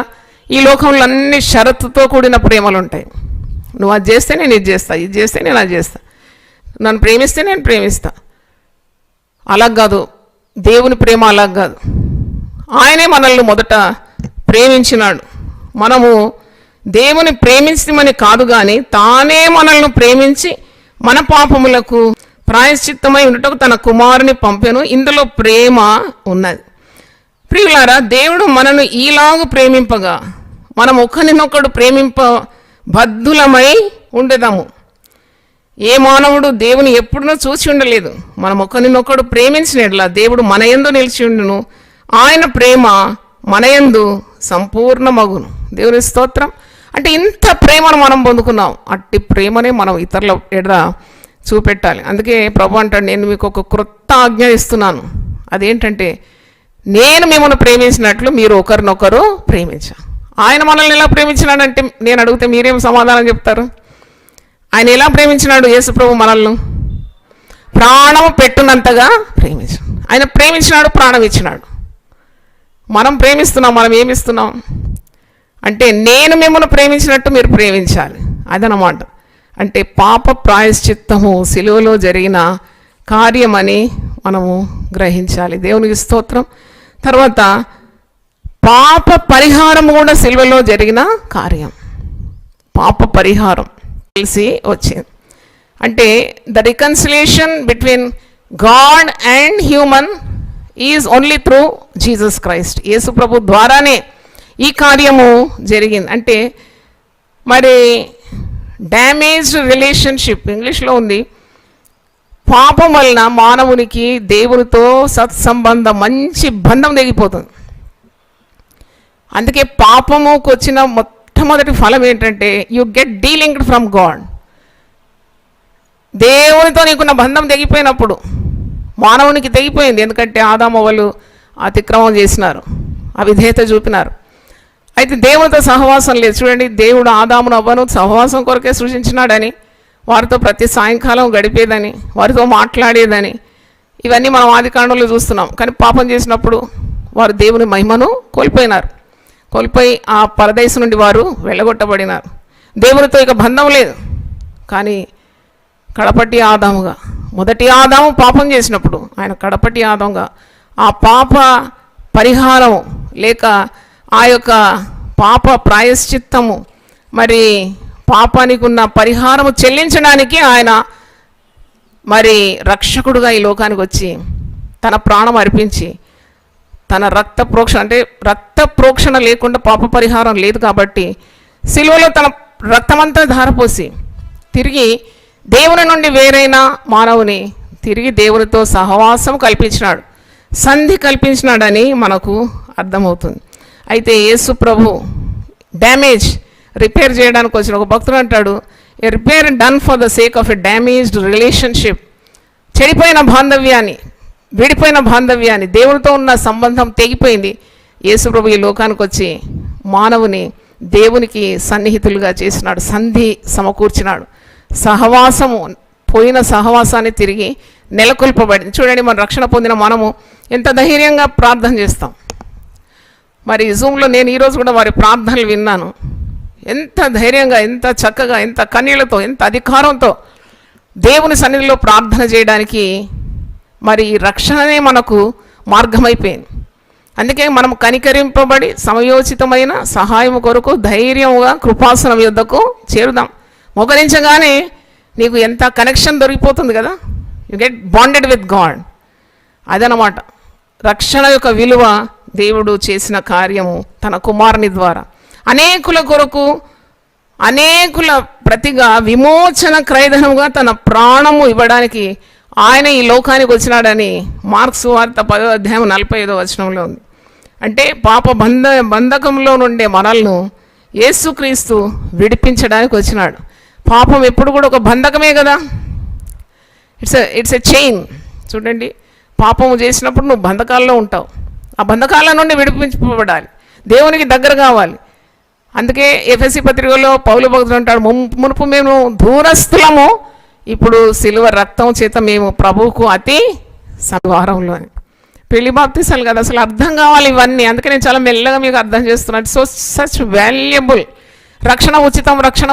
ఈ లోకంలో అన్ని షరతుతో కూడిన ప్రేమలు ఉంటాయి. నువ్వు అది చేస్తే నేను ఇది చేస్తా, ఇది చేస్తే నేను అది చేస్తా, నన్ను ప్రేమిస్తే నేను ప్రేమిస్తా. అలా కాదు, దేవుని ప్రేమ అలా కాదు. ఆయనే మనల్ని మొదట ప్రేమించినాడు. మనము దేవుని ప్రేమించమని కాదు కానీ తానే మనల్ని ప్రేమించి మన పాపములకు ప్రాయశ్చిత్తమై ఉండటకు తన కుమారుని పంపెను. ఇందులో ప్రేమ ఉన్నది. ప్రియులారా, దేవుడు మనను ఈలాగు ప్రేమింపగా మనం ఒకరినొకడు ప్రేమింప బద్ధులమై ఉండేదాము. ఏ మానవుడు దేవుని ఎప్పుడునో చూసి ఉండలేదు. మనం ఒకరినొకడు ప్రేమించినట్లా దేవుడు మన యందు నిలిచి ఉండును. ఆయన ప్రేమ మన యందు సంపూర్ణమగును. దేవుని స్తోత్రం. అంటే ఇంత ప్రేమను మనం పొందుకున్నాం. అట్టి ప్రేమనే మనం ఇతరుల ఎడ చూపెట్టాలి. అందుకే ప్రభు అంటాడు, నేను మీకు ఒక క్రొత్త ఆజ్ఞ ఇస్తున్నాను. అదేంటంటే, నేను మిమ్మల్ని ప్రేమించినట్లు మీరు ఒకరినొకరు ప్రేమించాలి. ఆయన మనల్ని ఎలా ప్రేమించినాడంటే, నేను అడిగితే మీరేం సమాధానం చెప్తారు? ఆయన ఎలా ప్రేమించినాడు? యేసు ప్రభు మనల్ని ప్రాణం పెట్టునంతగా ప్రేమించాడు. ఆయన ప్రేమించినాడు, ప్రాణం ఇచ్చినాడు. మనం ప్రేమిస్తున్నాం. మనం ఏమిస్తున్నాం అంటే, నేను మిమ్మల్ని ప్రేమించినట్టు మీరు ప్రేమించాలి. అదనమాట. అంటే పాప ప్రాయశ్చిత్తము సిలువలో జరిగిన కార్యమని మనము గ్రహించాలి. దేవునికి స్తోత్రం. తర్వాత పాప పరిహారం కూడా సిలువలో జరిగిన కార్యం. పాప పరిహారం తెలిసి వచ్చింది. అంటే the reconciliation between God and human is only through Jesus Christ. యేసు ప్రభు ద్వారానే ఈ కార్యము జరిగింది. అంటే మరి డ్యామేజ్డ్ రిలేషన్షిప్ ఇంగ్లీష్లో ఉంది. పాపం వలన మానవునికి దేవునితో సత్సంబంధం, మంచి బంధం తెగిపోతుంది. అందుకే పాపముకు వచ్చిన మొట్టమొదటి ఫలం ఏంటంటే, యు గెట్ డీలింక్డ్ ఫ్రమ్ గాడ్. దేవునితో నీకున్న బంధం తెగిపోయినప్పుడు మానవునికి తెగిపోయింది. ఎందుకంటే ఆదాము అవ్వలు అతిక్రమం చేసినారు, అవిధేయత చూపినారు. అయితే దేవునితో సహవాసం లేదు. చూడండి, దేవుడు ఆదామును అవ్వను సహవాసం కొరకే సృష్టించినాడని, వారితో ప్రతి సాయంకాలం గడిపేదని, వారితో మాట్లాడేదని, ఇవన్నీ మనం ఆదికాండంలో చూస్తున్నాం. కానీ పాపం చేసినప్పుడు వారు దేవుని మహిమను కోల్పోయినారు. కోల్పోయి ఆ పరదేశం నుండి వారు వెళ్ళగొట్టబడినారు. దేవునితో ఇక బంధం లేదు. కానీ కడపటి ఆదాముగా, మొదటి ఆదాము పాపం చేసినప్పుడు ఆయన కడపటి ఆదాముగా ఆ పాప పరిహారం లేక ఆ యొక్క పాప ప్రాయశ్చిత్తము, మరి పాపానికి ఉన్న పరిహారము చెల్లించడానికి ఆయన మరి రక్షకుడుగా ఈ లోకానికి వచ్చి తన ప్రాణం అర్పించి తన రక్త ప్రోక్షణ, అంటే రక్త ప్రోక్షణ లేకుండా పాప పరిహారం లేదు కాబట్టి సిలువలో తన రక్తమంతా ధారపోసి తిరిగి దేవుని నుండి వేరైన మానవుని తిరిగి దేవునితో సహవాసం కల్పించినాడు, సంధి కల్పించినాడని మనకు అర్థమవుతుంది. అయితే యేసు ప్రభు డ్యామేజ్ రిపేర్ చేయడానికి వచ్చిన ఒక భక్తుడు అంటాడు, a repair done for the sake of a damaged relationship. చెడిపోయిన బాంధవ్యాన్ని, విడిపోయిన బాంధవ్యాన్ని, దేవునితో ఉన్న సంబంధం తెగిపోయింది. యేసు ప్రభు ఈ లోకానికి వచ్చి మానవుని దేవునికి సన్నిహితులుగా చేసినాడు, సంధి సమకూర్చినాడు, సహవాసము, పోయిన సహవాసాన్ని తిరిగి నెలకొల్పబడింది. చూడండి, మన రక్షణ పొందిన మనము ఎంత ధైర్యంగా ప్రార్థన చేస్తాం. మరి జూమ్లో నేను ఈరోజు కూడా వారి ప్రార్థనలు విన్నాను. ఎంత ధైర్యంగా, ఎంత చక్కగా, ఎంత కన్నీళ్లతో, ఎంత అధికారంతో దేవుని సన్నిధిలో ప్రార్థన చేయడానికి మరి ఈ రక్షణనే మనకు మార్గమైపోయింది. అందుకే మనం కనికరింపబడి సమయోచితమైన సహాయం కొరకు ధైర్యంగా కృపాసనం యొద్దకు చేరుదాం. మోకరించగానే నీకు ఎంత కనెక్షన్ దొరికిపోతుంది కదా, you get bonded with God. అదనమాట రక్షణ యొక్క విలువ. దేవుడు చేసిన కార్యము తన కుమారుని ద్వారా అనేకుల కొరకు, అనేకుల ప్రతిగా విమోచన క్రయధనముగా తన ప్రాణము ఇవ్వడానికి ఆయన ఈ లోకానికి వచ్చినాడని మార్క్స్ వార్త 10వ అధ్యాయం 45వ వచనంలో ఉంది. అంటే పాప బంధకంలో నుండే మనల్ని యేసుక్రీస్తు విడిపించడానికి వచ్చినాడు. పాపం ఎప్పుడు కూడా ఒక బంధకమే కదా, ఇట్స్ ఎ చైన్. చూడండి, పాపము చేసినప్పుడు నువ్వు బంధకాల్లో ఉంటావు. ఆ బంధకాల నుండి విడిపించబడాలి, దేవునికి దగ్గర కావాలి. అందుకే ఎఫెసీ పత్రికలో పౌలు భక్తుడు అంటాడు, మునుపు మేము దూరస్థులము, ఇప్పుడు సిలువ రక్తం చేత మేము ప్రభువుకు అతి సమీపంలో అని. పెళ్లి బాప్తీసాలు కదా, అసలు అర్థం కావాలి ఇవన్నీ. అందుకే నేను చాలా మెల్లగా మీకు అర్థం చేస్తున్నాను. Such valuable. రక్షణ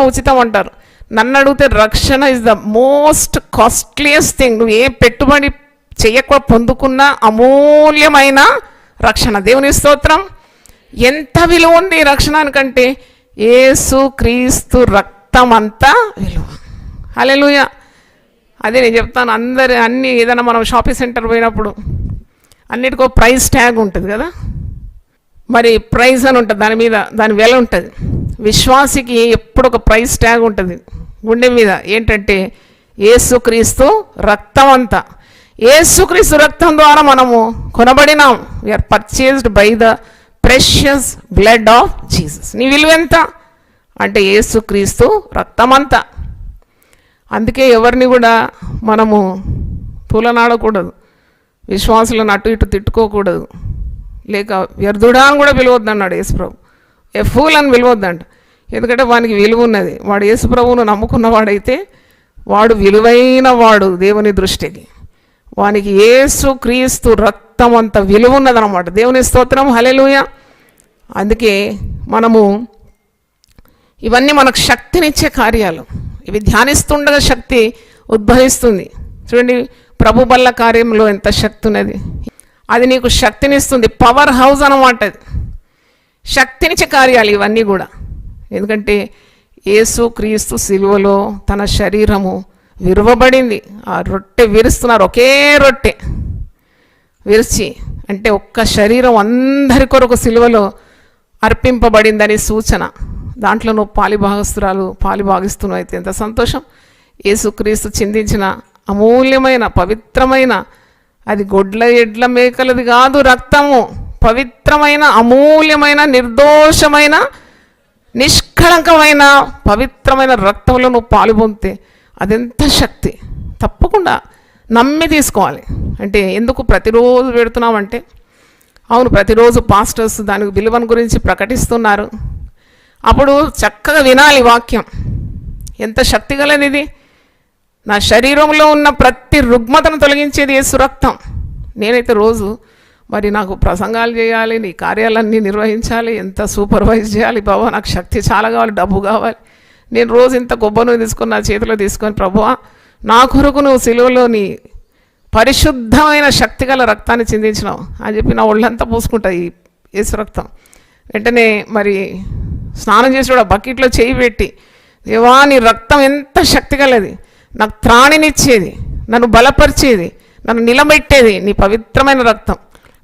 ఉచితం అంటారు. నన్ను అడిగితే రక్షణ is the most costliest thing. నువ్వు ఏ పెట్టుబడి చెయ్యక పొందుకున్న అమూల్యమైన రక్షణ. దేవుని స్తోత్రం. ఎంత విలువ ఉంది రక్షణానికంటే యేసు క్రీస్తు రక్తం అంతా విలువ. హల్లెలూయా. అదే నేను చెప్తాను, అన్ని ఏదైనా మనం షాపింగ్ సెంటర్ పోయినప్పుడు అన్నిటికో ప్రైస్ ట్యాగ్ ఉంటుంది కదా, మరి ప్రైస్ అని ఉంటుంది, దాని మీద దాని వెల ఉంటుంది. విశ్వాసికి ఎప్పుడు ఒక ప్రైస్ ట్యాగ్ ఉంటుంది గుండె మీద. ఏంటంటే యేసుక్రీస్తు రక్తం అంతా. యేసుక్రీస్తు రక్తం ద్వారా మనము కొనబడినాం. We are purchased by the precious blood of Jesus. నీ విలువ ఎంత అంటే యేసుక్రీస్తు రక్తమంతా. అందుకే ఎవరిని కూడా మనము పూలనాడకూడదు, విశ్వాసులను అటు ఇటు తిట్టుకోకూడదు, లేక వ్యర్థుడా అని కూడా పిలవద్దు అన్నాడు యేసుప్రభు. ఏ ఫూల్ అని పిలవద్దంట. ఎందుకంటే వానికి విలువ ఉన్నది. వాడు యేసుప్రభువును నమ్ముకున్నవాడైతే వాడు విలువైన వాడు దేవుని దృష్టికి. వానికి యేసు క్రీస్తు రక్తం అంత విలువ ఉన్నదన్నమాట. దేవుని స్తోత్రం. హల్లెలూయా. అందుకే మనము ఇవన్నీ మనకు శక్తినిచ్చే కార్యాలు. ఇవి ధ్యానిస్తుండగా శక్తి ఉద్భవిస్తుంది. చూడండి, ప్రభు బల్ల కార్యంలో ఎంత శక్తి ఉన్నది. అది నీకు శక్తినిస్తుంది. పవర్ హౌస్ అన్నమాట. శక్తినిచ్చే కార్యాలు ఇవన్నీ కూడా. ఎందుకంటే యేసు క్రీస్తు సిలువలో తన శరీరము విరువబడింది. ఆ రొట్టె విరుస్తున్నారు, ఒకే రొట్టె విరిచి, అంటే ఒక్క శరీరం అందరి కొరకు సిలువలో అర్పింపబడిందని సూచన. దాంట్లో నువ్వు పాలిభాగిస్తున్నావు అయితే ఎంత సంతోషం. యేసుక్రీస్తు చిందించిన అమూల్యమైన పవిత్రమైన, అది గొడ్ల ఎడ్ల మేకలది కాదు, రక్తము, పవిత్రమైన అమూల్యమైన నిర్దోషమైన నిష్కళంకమైన పవిత్రమైన రక్తంలో నువ్వు పాలు పొందితే అదెంత శక్తి. తప్పకుండా నమ్మి తీసుకోవాలి. అంటే ఎందుకు ప్రతిరోజు పెడుతున్నామంటే, అవును ప్రతిరోజు పాస్టర్స్ దానికి విలువను గురించి ప్రకటిస్తున్నారు. అప్పుడు చక్కగా వినాలి వాక్యం. ఎంత శక్తి గలది ఇది. నా శరీరంలో ఉన్న ప్రతి రుగ్మతను తొలగించేది యేసు రక్తం. నేనైతే రోజు మరి నాకు ప్రసంగాలు చేయాలి, నీ కార్యాలన్నీ నిర్వహించాలి, ఎంత సూపర్వైజ్ చేయాలి బాబా, నాకు శక్తి చాలా కావాలి, డబ్బు కావాలి. నేను రోజు ఇంత కొబ్బరిని తీసుకొని నా చేతిలో తీసుకొని, ప్రభువా నా కొరకు నువ్వు సిలువలో నీ పరిశుద్ధమైన శక్తి గల రక్తాన్ని చిందించినావు అని చెప్పి నా ఒళ్ళంతా పూసుకుంటా ఈ యేసు రక్తం. వెంటనే మరి స్నానం చేసి కూడా బకెట్లో చేయి పెట్టి, దేవా నీ రక్తం ఎంత శక్తి గలది, నాకు త్రాణినిచ్చేది, నన్ను బలపరిచేది, నన్ను నిలబెట్టేది నీ పవిత్రమైన రక్తం.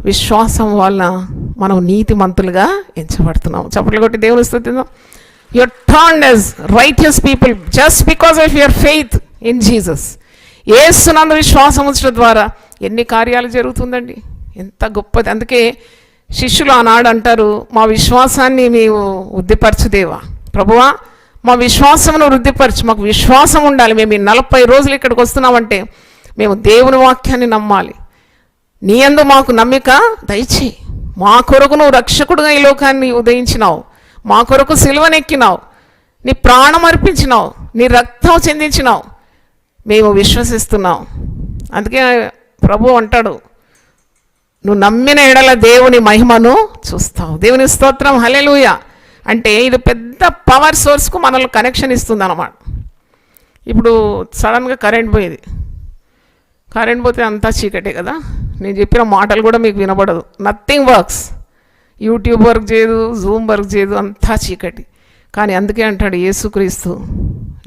విశ్వాసం వల్ల మనం నీతిమంతులుగా ఎంచబడుతున్నాం. చప్పట్లు కొట్టి దేవుని స్తుతిద్దాం. You are turned as righteous people just because of your faith in Jesus. యేసునందు విశ్వాసం ఉంచడం ద్వారా ఎన్ని కార్యాలు జరుగుతుందండి, ఎంత గొప్పది. అందుకే శిష్యులు ఆనాడు అంటారు, మా విశ్వాసాన్ని నీవు వృద్ధిపరచుదేవా, ప్రభువా మా విశ్వాసమును వృద్ధిపరచు, మాకు విశ్వాసం ఉండాలి. మేము ఈ 40 రోజులు ఇక్కడికి వస్తున్నామంటే మేము దేవుని వాక్యాన్ని నమ్మాలి. నీ యందు మాకు నమ్మిక దయచేయి. మా కొరకు నువ్వు రక్షకుడుగా ఈ లోకాన్ని ఉదయించినావు, మా కొరకు సిలువనెక్కినావు, నీ ప్రాణం అర్పించినావు, నీ రక్తం చెందించినావు, మేము విశ్వసిస్తున్నాం. అందుకే ప్రభు అంటాడు, నువ్వు నమ్మిన ఎడల దేవుని మహిమను చూస్తావు. దేవుని స్తోత్రం. హల్లెలూయా. అంటే ఇది పెద్ద పవర్ సోర్స్కు మనల్ని కనెక్షన్ ఇస్తుంది అన్నమాట. ఇప్పుడు సడన్గా కరెంట్ పోయేది, కరెంట్ పోతే అంతా చీకటే కదా, నేను చెప్పిన మాటలు కూడా మీకు వినబడదు, నథింగ్ వర్క్స్. యూట్యూబ్ వర్క్ చేయదు, జూమ్ వర్క్ చేయదు, అంతా చీకటి. కానీ అందుకే అంటాడు యేసుక్రీస్తు,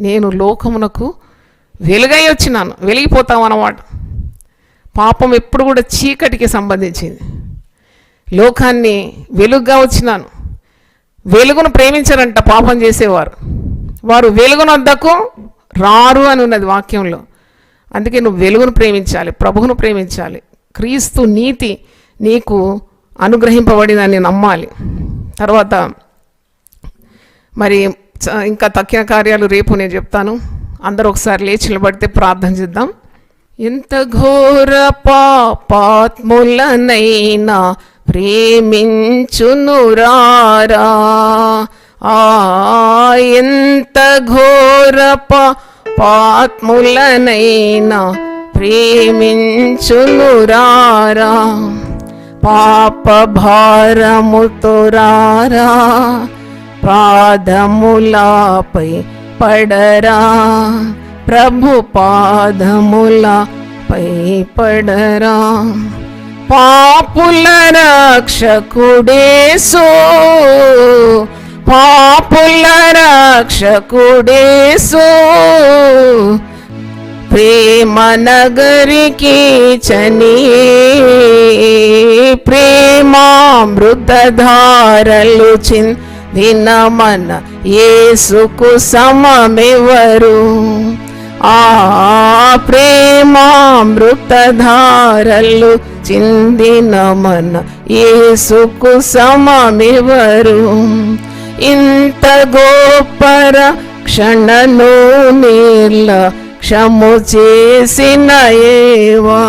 నేను లోకమునకు వెలుగై వచ్చినాను. వెలిగిపోతాం అన్నమాట. పాపం ఎప్పుడు కూడా చీకటికి సంబంధించింది. లోకాన్ని వెలుగుగా వచ్చినాను. వెలుగును ప్రేమించారంట పాపం చేసేవారు, వారు వెలుగునొద్దకు రారు అని ఉన్నది వాక్యంలో. అందుకే నువ్వు వెలుగును ప్రేమించాలి, ప్రభువును ప్రేమించాలి. క్రీస్తు నీతి నీకు అనుగ్రహింపబడిందని నమ్మాలి. తర్వాత మరి ఇంకా తక్కిన కార్యాలు రేపు నేను చెప్తాను. అందరూ ఒకసారి లేచి నిలబడితే ప్రార్థన చేద్దాం. ఎంత ఘోర పాపాత్ములనైనా ప్రేమించునురారా, ఎంత ఘోర పాపాత్ములనైనా ప్రేమించునురారా, పాప భారముతో రారా, పాదములపై పడరా, ప్రభు పాదములపై పడరా. పాపుల రక్షకుడేసు, పాపుల రక్షకుడేసు, ప్రేమ నగరికి చనియే, ప్రేమామృతధారలు చిందిన మన యేసుకు సమమెవరు, ఆ ప్రేమామృతధారలు చిందిన మన యేసుకు సమమెవరు. ఇంత గొప్ప రక్షణను నిర్లక్ష్యము చేసిన ఏవా,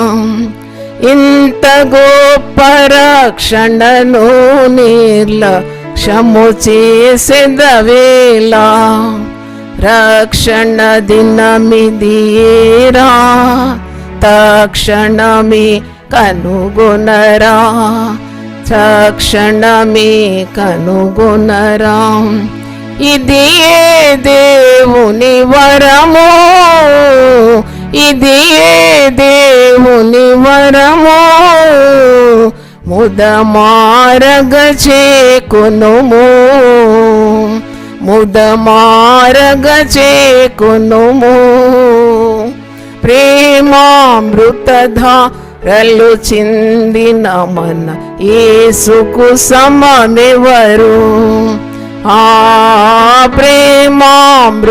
ఇంత గొప్ప రక్షణను నిర్లక్ష్యము చేసేదవేళ, రక్షణ దినమిదియేరా, తక్షణమే కనుగొనరా, తక్షణమే కనుగొనరా. ఇది ఏ దేవుని వరము, ఇది ఏ దేవుని వరము, ముదమారగ చేకొనుము, ముదమారగ చేకొనుము. ప్రేమామృతధారలు చిందిన మన యేసుకు సమమెవరు, ఆ ప్రేమామృతధారలు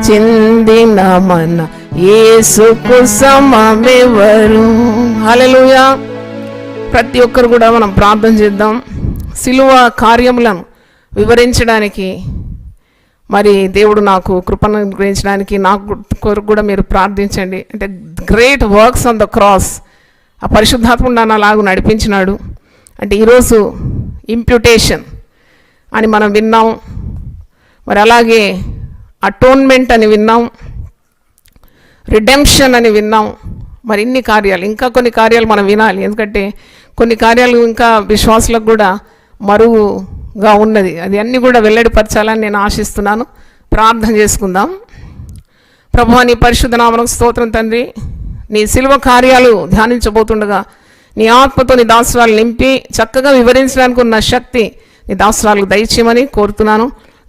చిందిన మన యేసుకు సమమెవరు. హల్లెలూయా. ప్రతి ఒక్కరు కూడా మనం ప్రార్థన చేద్దాం. సిలువ కార్యములను వివరించడానికి మరి దేవుడు నాకు కృపను గ్రహించడానికి నాకు కొరకు కూడా మీరు ప్రార్థించండి. అంటే great works on the cross, ఆ పరిశుద్ధాత్ముడు నన్ను అలాగూ నడిపించినాడు. అంటే ఈరోజు ఇంప్యూటేషన్ అని మనం విన్నాం, మరి అలాగే అటోన్మెంట్ అని విన్నాం, రిడెంప్షన్ అని విన్నాం. మరి ఇన్ని కార్యాలు, ఇంకా కొన్ని కార్యాలు మనం వినాలి. ఎందుకంటే కొన్ని కార్యాలు ఇంకా విశ్వాసులకు కూడా మరుగుగా ఉన్నది. అది అన్నీ కూడా వెల్లడిపరచాలని నేను ఆశిస్తున్నాను. ప్రార్థన చేసుకుందాం. ప్రభువా, నీ పరిశుద్ధ నామమునకు స్తోత్రం తండ్రి. నీ సిలువ కార్యాలు ధ్యానించబోతుండగా నీ ఆత్మతో నీ దాసురాలు నింపి చక్కగా వివరించడానికి ఉన్న శక్తి నీ దాసురాలకు దయచేయమని కోరుతున్నాను.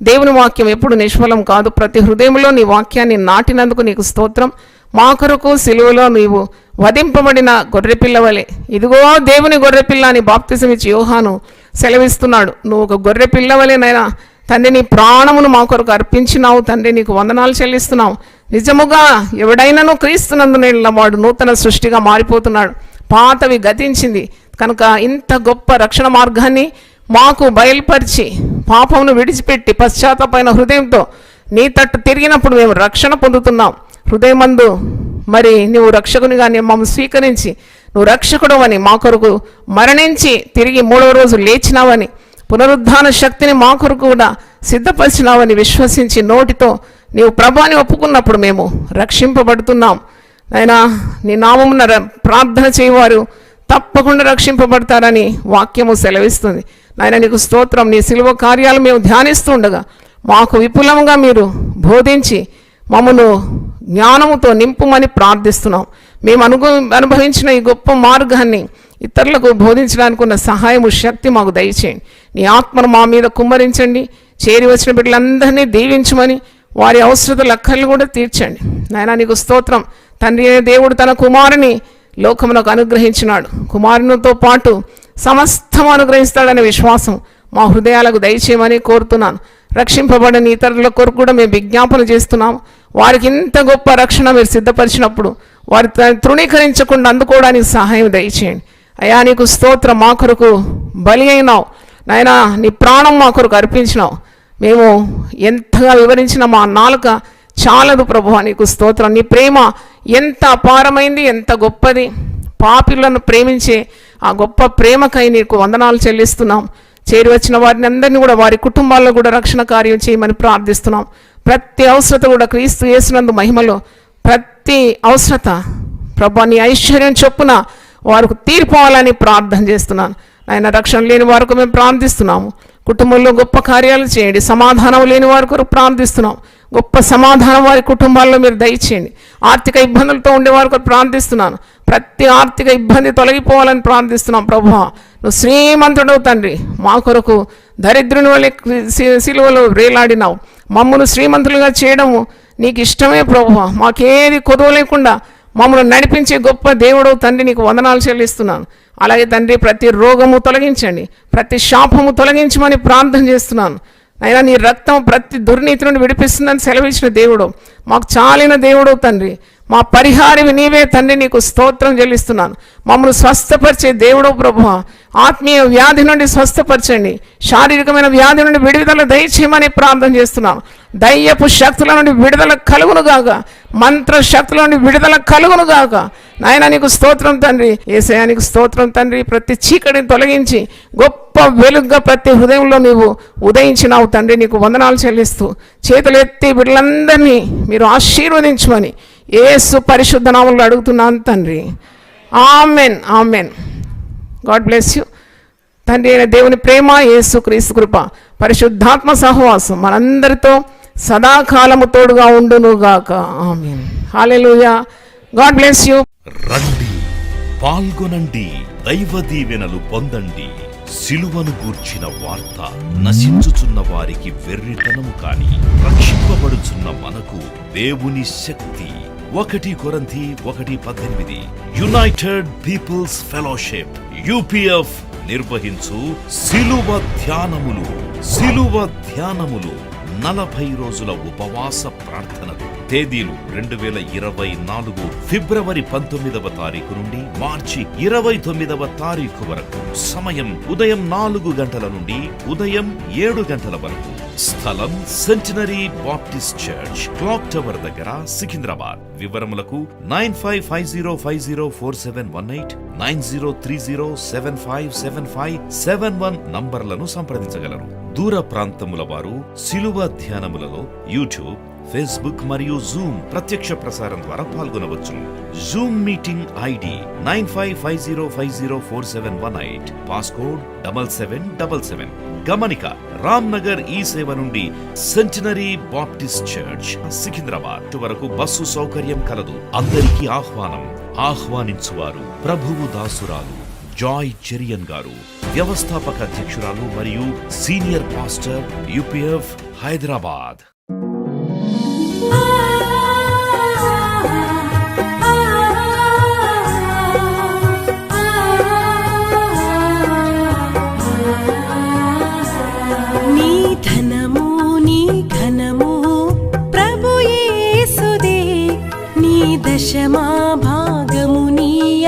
దేవుని వాక్యం ఎప్పుడు నిష్ఫలం కాదు. ప్రతి హృదయంలో నీ వాక్యాన్ని నాటినందుకు నీకు స్తోత్రం. మా కొరకు సిలువలో నీవు వధింపబడిన గొర్రెపిల్లవలే, ఇదిగో దేవుని గొర్రెపిల్ల అని బాప్తిసం ఇచ్చి యోహాను సెలవిస్తున్నాడు. నువ్వు ఒక గొర్రెపిల్లవలేనైనా తండ్రి, నీ ప్రాణమును మా కొరకు అర్పించినావు తండ్రి, నీకు వందనాలు చెల్లిస్తున్నావు. నిజముగా ఎవడైనాను క్రీస్తునందున వాడు నూతన సృష్టిగా మారిపోతున్నాడు, పాతవి గతించింది. కనుక ఇంత గొప్ప రక్షణ మార్గాన్ని మాకు బయలుపరిచి పాపమును విడిచిపెట్టి పశ్చాత్తాపమైన హృదయంతో నీ తట్టు తిరిగినప్పుడు మేము రక్షణ పొందుతున్నాం. హృదయమందు మరి నువ్వు రక్షకునిగా మమ్మల్ని స్వీకరించి నువ్వు రక్షకుడు అని, మా కొరకు మరణించి తిరిగి 3వ రోజు లేచినావని, పునరుద్ధాన శక్తిని మా కొరకు కూడా సిద్ధపరిచినావని విశ్వసించి నోటితో నీవు ప్రభువుని ఒప్పుకున్నప్పుడు మేము రక్షింపబడుతున్నాం. నాయనా, నీ నామమున ప్రార్థన చేయవారు తప్పకుండా రక్షింపబడతారని వాక్యము సెలవిస్తుంది. నాయన, నీకు స్తోత్రం. నీ సిలువ కార్యాలు మేము ధ్యానిస్తూ ఉండగా మాకు విపులంగా మీరు బోధించి మమ్మను జ్ఞానముతో నింపుమని ప్రార్థిస్తున్నాం. మేము అనుభవించిన ఈ గొప్ప మార్గాన్ని ఇతరులకు బోధించడానికి ఉన్న సహాయము, శక్తి మాకు దయచేయండి. నీ ఆత్మను మా మీద కుమ్మరించండి. చేరి వచ్చిన బిడ్డలందరినీ దీవించమని, వారి అవసరతలు అక్కర్లు కూడా తీర్చండి. నాయనా, నీకు స్తోత్రం. తండ్రి అయిన దేవుడు తన కుమారుని లోకమునకు అనుగ్రహించినాడు. కుమారునితో పాటు సమస్తం అనుగ్రహిస్తాడనే విశ్వాసం మా హృదయాలకు దయచేయమని కోరుతున్నాను. రక్షింపబడని ఇతరుల కొరకు కూడా మేము విజ్ఞాపన చేస్తున్నాము. వారికి ఇంత గొప్ప రక్షణ మీరు సిద్ధపరిచినప్పుడు వారి తృణీకరించకుండా అందుకోవడానికి సహాయం దయచేయండి. అయ్యా నీకు స్తోత్రం, మా కొరకు బలి అయినావు నాయనా, నీ ప్రాణం మా కొరకు అర్పించినావు. మేము ఎంతగా వివరించిన మా నాలుక చాలదు ప్రభువా, నీకు స్తోత్రం. నీ ప్రేమ ఎంత అపారమైంది, ఎంత గొప్పది. పాపిలను ప్రేమించే ఆ గొప్ప ప్రేమకై నీకు వందనాలు చెల్లిస్తున్నాం. చేరి వచ్చిన వారిని అందరినీ కూడా వారి కుటుంబాల్లో కూడా రక్షణ కార్యం చేయమని ప్రార్థిస్తున్నాం. ప్రతి అవసరత కూడా క్రీస్తు యేసునందు మహిమలో ప్రతి అవసరత ప్రభువా నీ ఐశ్వర్యం చొప్పున వారికి తీర్పోవాలని ప్రార్థన చేస్తున్నాను. ఆయన రక్షణ లేని వారికి మేము ప్రార్థిస్తున్నాము. కుటుంబంలో గొప్ప కార్యాలు చేయండి. సమాధానం లేని వారి కొరకు ప్రార్థిస్తున్నాం. గొప్ప సమాధానం వారి కుటుంబాల్లో మీరు దయచేయండి. ఆర్థిక ఇబ్బందులతో ఉండే వారి కొరకు ప్రార్థిస్తున్నాను. ప్రతి ఆర్థిక ఇబ్బంది తొలగిపోవాలని ప్రార్థిస్తున్నాం. ప్రభువా నువ్వు శ్రీమంతుడవు తండ్రి, మా కొరకు దరిద్రుని వలె సిలువలో వేలాడినావు. మమ్మల్ని శ్రీమంతులుగా చేయడము నీకు ఇష్టమే ప్రభువా. మాకేది కొదువ లేకుండా మమ్మల్ని నడిపించే గొప్ప దేవుడవు తండ్రి, నీకు వందనాలు చెల్లిస్తున్నాను. అలాగే తండ్రి ప్రతి రోగము తొలగించండి, ప్రతి శాపము తొలగించమని ప్రార్థన చేస్తున్నాను. అయినా నీ రక్తం ప్రతి దుర్నీతి నుండి విడిపిస్తుందని సెలవిచ్చిన దేవుడు, మాకు చాలిన దేవుడు తండ్రి, మా పరిహారివి నీవే తండ్రి, నీకు స్తోత్రం చెల్లిస్తున్నాను. మమ్మల్ని స్వస్థపరిచే దేవుడు ప్రభువా, ఆత్మీయ వ్యాధి నుండి స్వస్థపరచండి, శారీరకమైన వ్యాధి నుండి విడుదల దయచేయమని ప్రార్థన చేస్తున్నాను. దయ్యపు శక్తుల నుండి విడుదల కలుగునుగాక, మంత్ర శక్తుల నుండి విడుదల కలుగునుగాక. నాయన నీకు స్తోత్రం తండ్రి, యేసయ్యా నీకు స్తోత్రం తండ్రి. ప్రతి చీకటిని తొలగించి గొప్ప వెలుగుగా ప్రతి హృదయంలో నీవు ఉదయించినావు తండ్రి, నీకు వందనాలు చెల్లిస్తూ చేతులు ఎత్తి బిడ్డలందరినీ మీరు ఆశీర్వదించమని యేసు పరిశుద్ధ నామములో అడుగుతున్నాను తండ్రి. Amen, amen. God bless you. తండ్రి అయిన దేవుని ప్రేమ, యేసు క్రీస్తు కృప, పరిశుద్ధాత్మ సహవాసం మనందరితో సదాకాలము తోడుగా ఉండునుగాక. Amen. Hallelujah. God bless you.
రండి, పాల్గొనండి, దైవ దీవెనలు పొందండి. సిలువను గూర్చిన వార్త నశించుచున్న వారికి వెర్రితనము కాని రక్షింపబడుచున్న మనకు దేవుని శక్తి. 1 కొరింథీ 1:18. యునైటెడ్ పీపుల్స్ ఫెలోషిప్ UPF నిర్వహించు సిలువ ధ్యానములు. 40 రోజుల ఉపవాస ప్రార్థనలు. తేదీలు 2024 ఫిబ్రవరి 19వ తారీఖు నుండి మార్చి 29వ తారీఖు వరకు. సమయం ఉదయం 4 గంటల నుండి ఉదయం 7 గంటల వరకు. స్థలం centenary Baptist church, clock tower దగ్గర, సికింద్రాబాద్. వివరములకు 9550504718, 9030757571 నంబర్లను సంప్రదించగలరు. దూర ప్రాంతముల వారు సిలువ ధ్యానములలో యూట్యూబ్, ఫేస్బుక్ మరియు జూమ్ ప్రత్యక్ష ప్రసారం ద్వారా పాల్గొనవచ్చును. Zoom meeting ID 9550504718, passcode 7777. గమనిక, రామ్ నగర్ ఈ సేవ నుండి సెంటినరీ బాప్టిస్ట్ చర్చ్, సికింద్రాబాద్ వరకు బస్సు సౌకర్యం కలదు. అందరికీ ఆహ్వానం. ఆహ్వానించువారు ప్రభువు దాసురాలు జాయ్ చెరియన్ గారు, వ్యవస్థాపక అధ్యక్షురాలు మరియు సీనియర్ పాస్టర్ UPF హైదరాబాద్.
నీ ధనము నీ ఘనము ప్రభు యేసుదే, నీ దశమా భాగము నీయ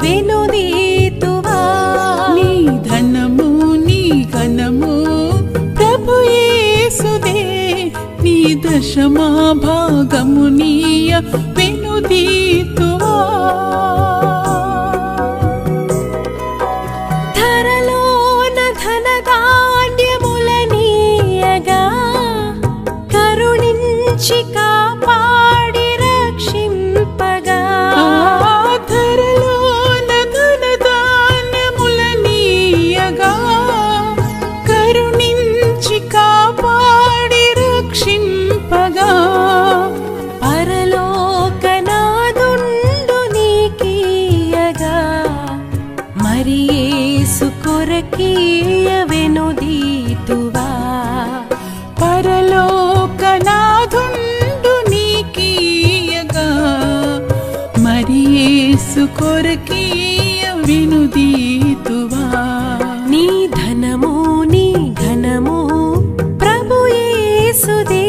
వెనుదీతువా.
నీ ధనము నీ ఘనము ప్రభు యేసుదే, నీ దశమా భాగము నీయ వెనుదీతువా.
ధరలోన ధనధాన్యములనీయగా కరుణించి కాపాడి రక్షింపగా.
ధరలోన ధనధాన్యములనీయగా కరుణించి కాపాడి రక్షింపగా.
పరలోకనాదుండు నీకీయగా మరి యేసు కొరకీయ వెనుదీతువా.
పరలోకనాథుండు నీకీయగా మరి యేసు కొరకీయ వెనుదీతువా.
నీ ధనము నీ ఘనము ప్రభు యేసుదే,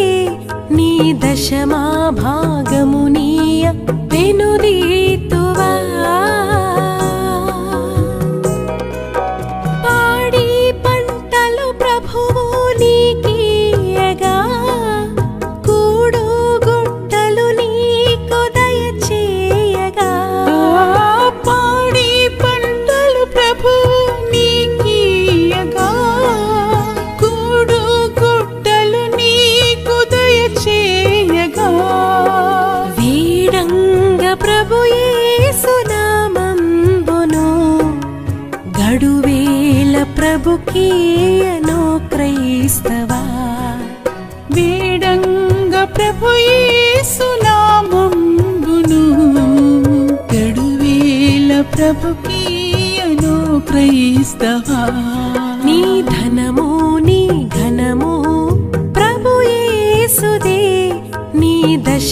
నీ దశ దశమా భాగమునీయ వెనుదీతువా పాడి పంటలు ప్రభువు నీకీయగా కూడు గుట్టలు నీకు దయచేయగా
పాడి పంటలు ప్రభు నీకీయగా కూడు గుట్టలు నీకు దయచేయగా
వీడంగ ప్రభు యేసునామంబును గడువేల ప్రభుకీయను క్రైస్తవా
వేడంగ ప్రభు యేసునామంబును గడువేల ప్రభుకీయను క్రైస్తవా
నీ ధనము నీ ఘనము ప్రభు యేసుదే నీ దశ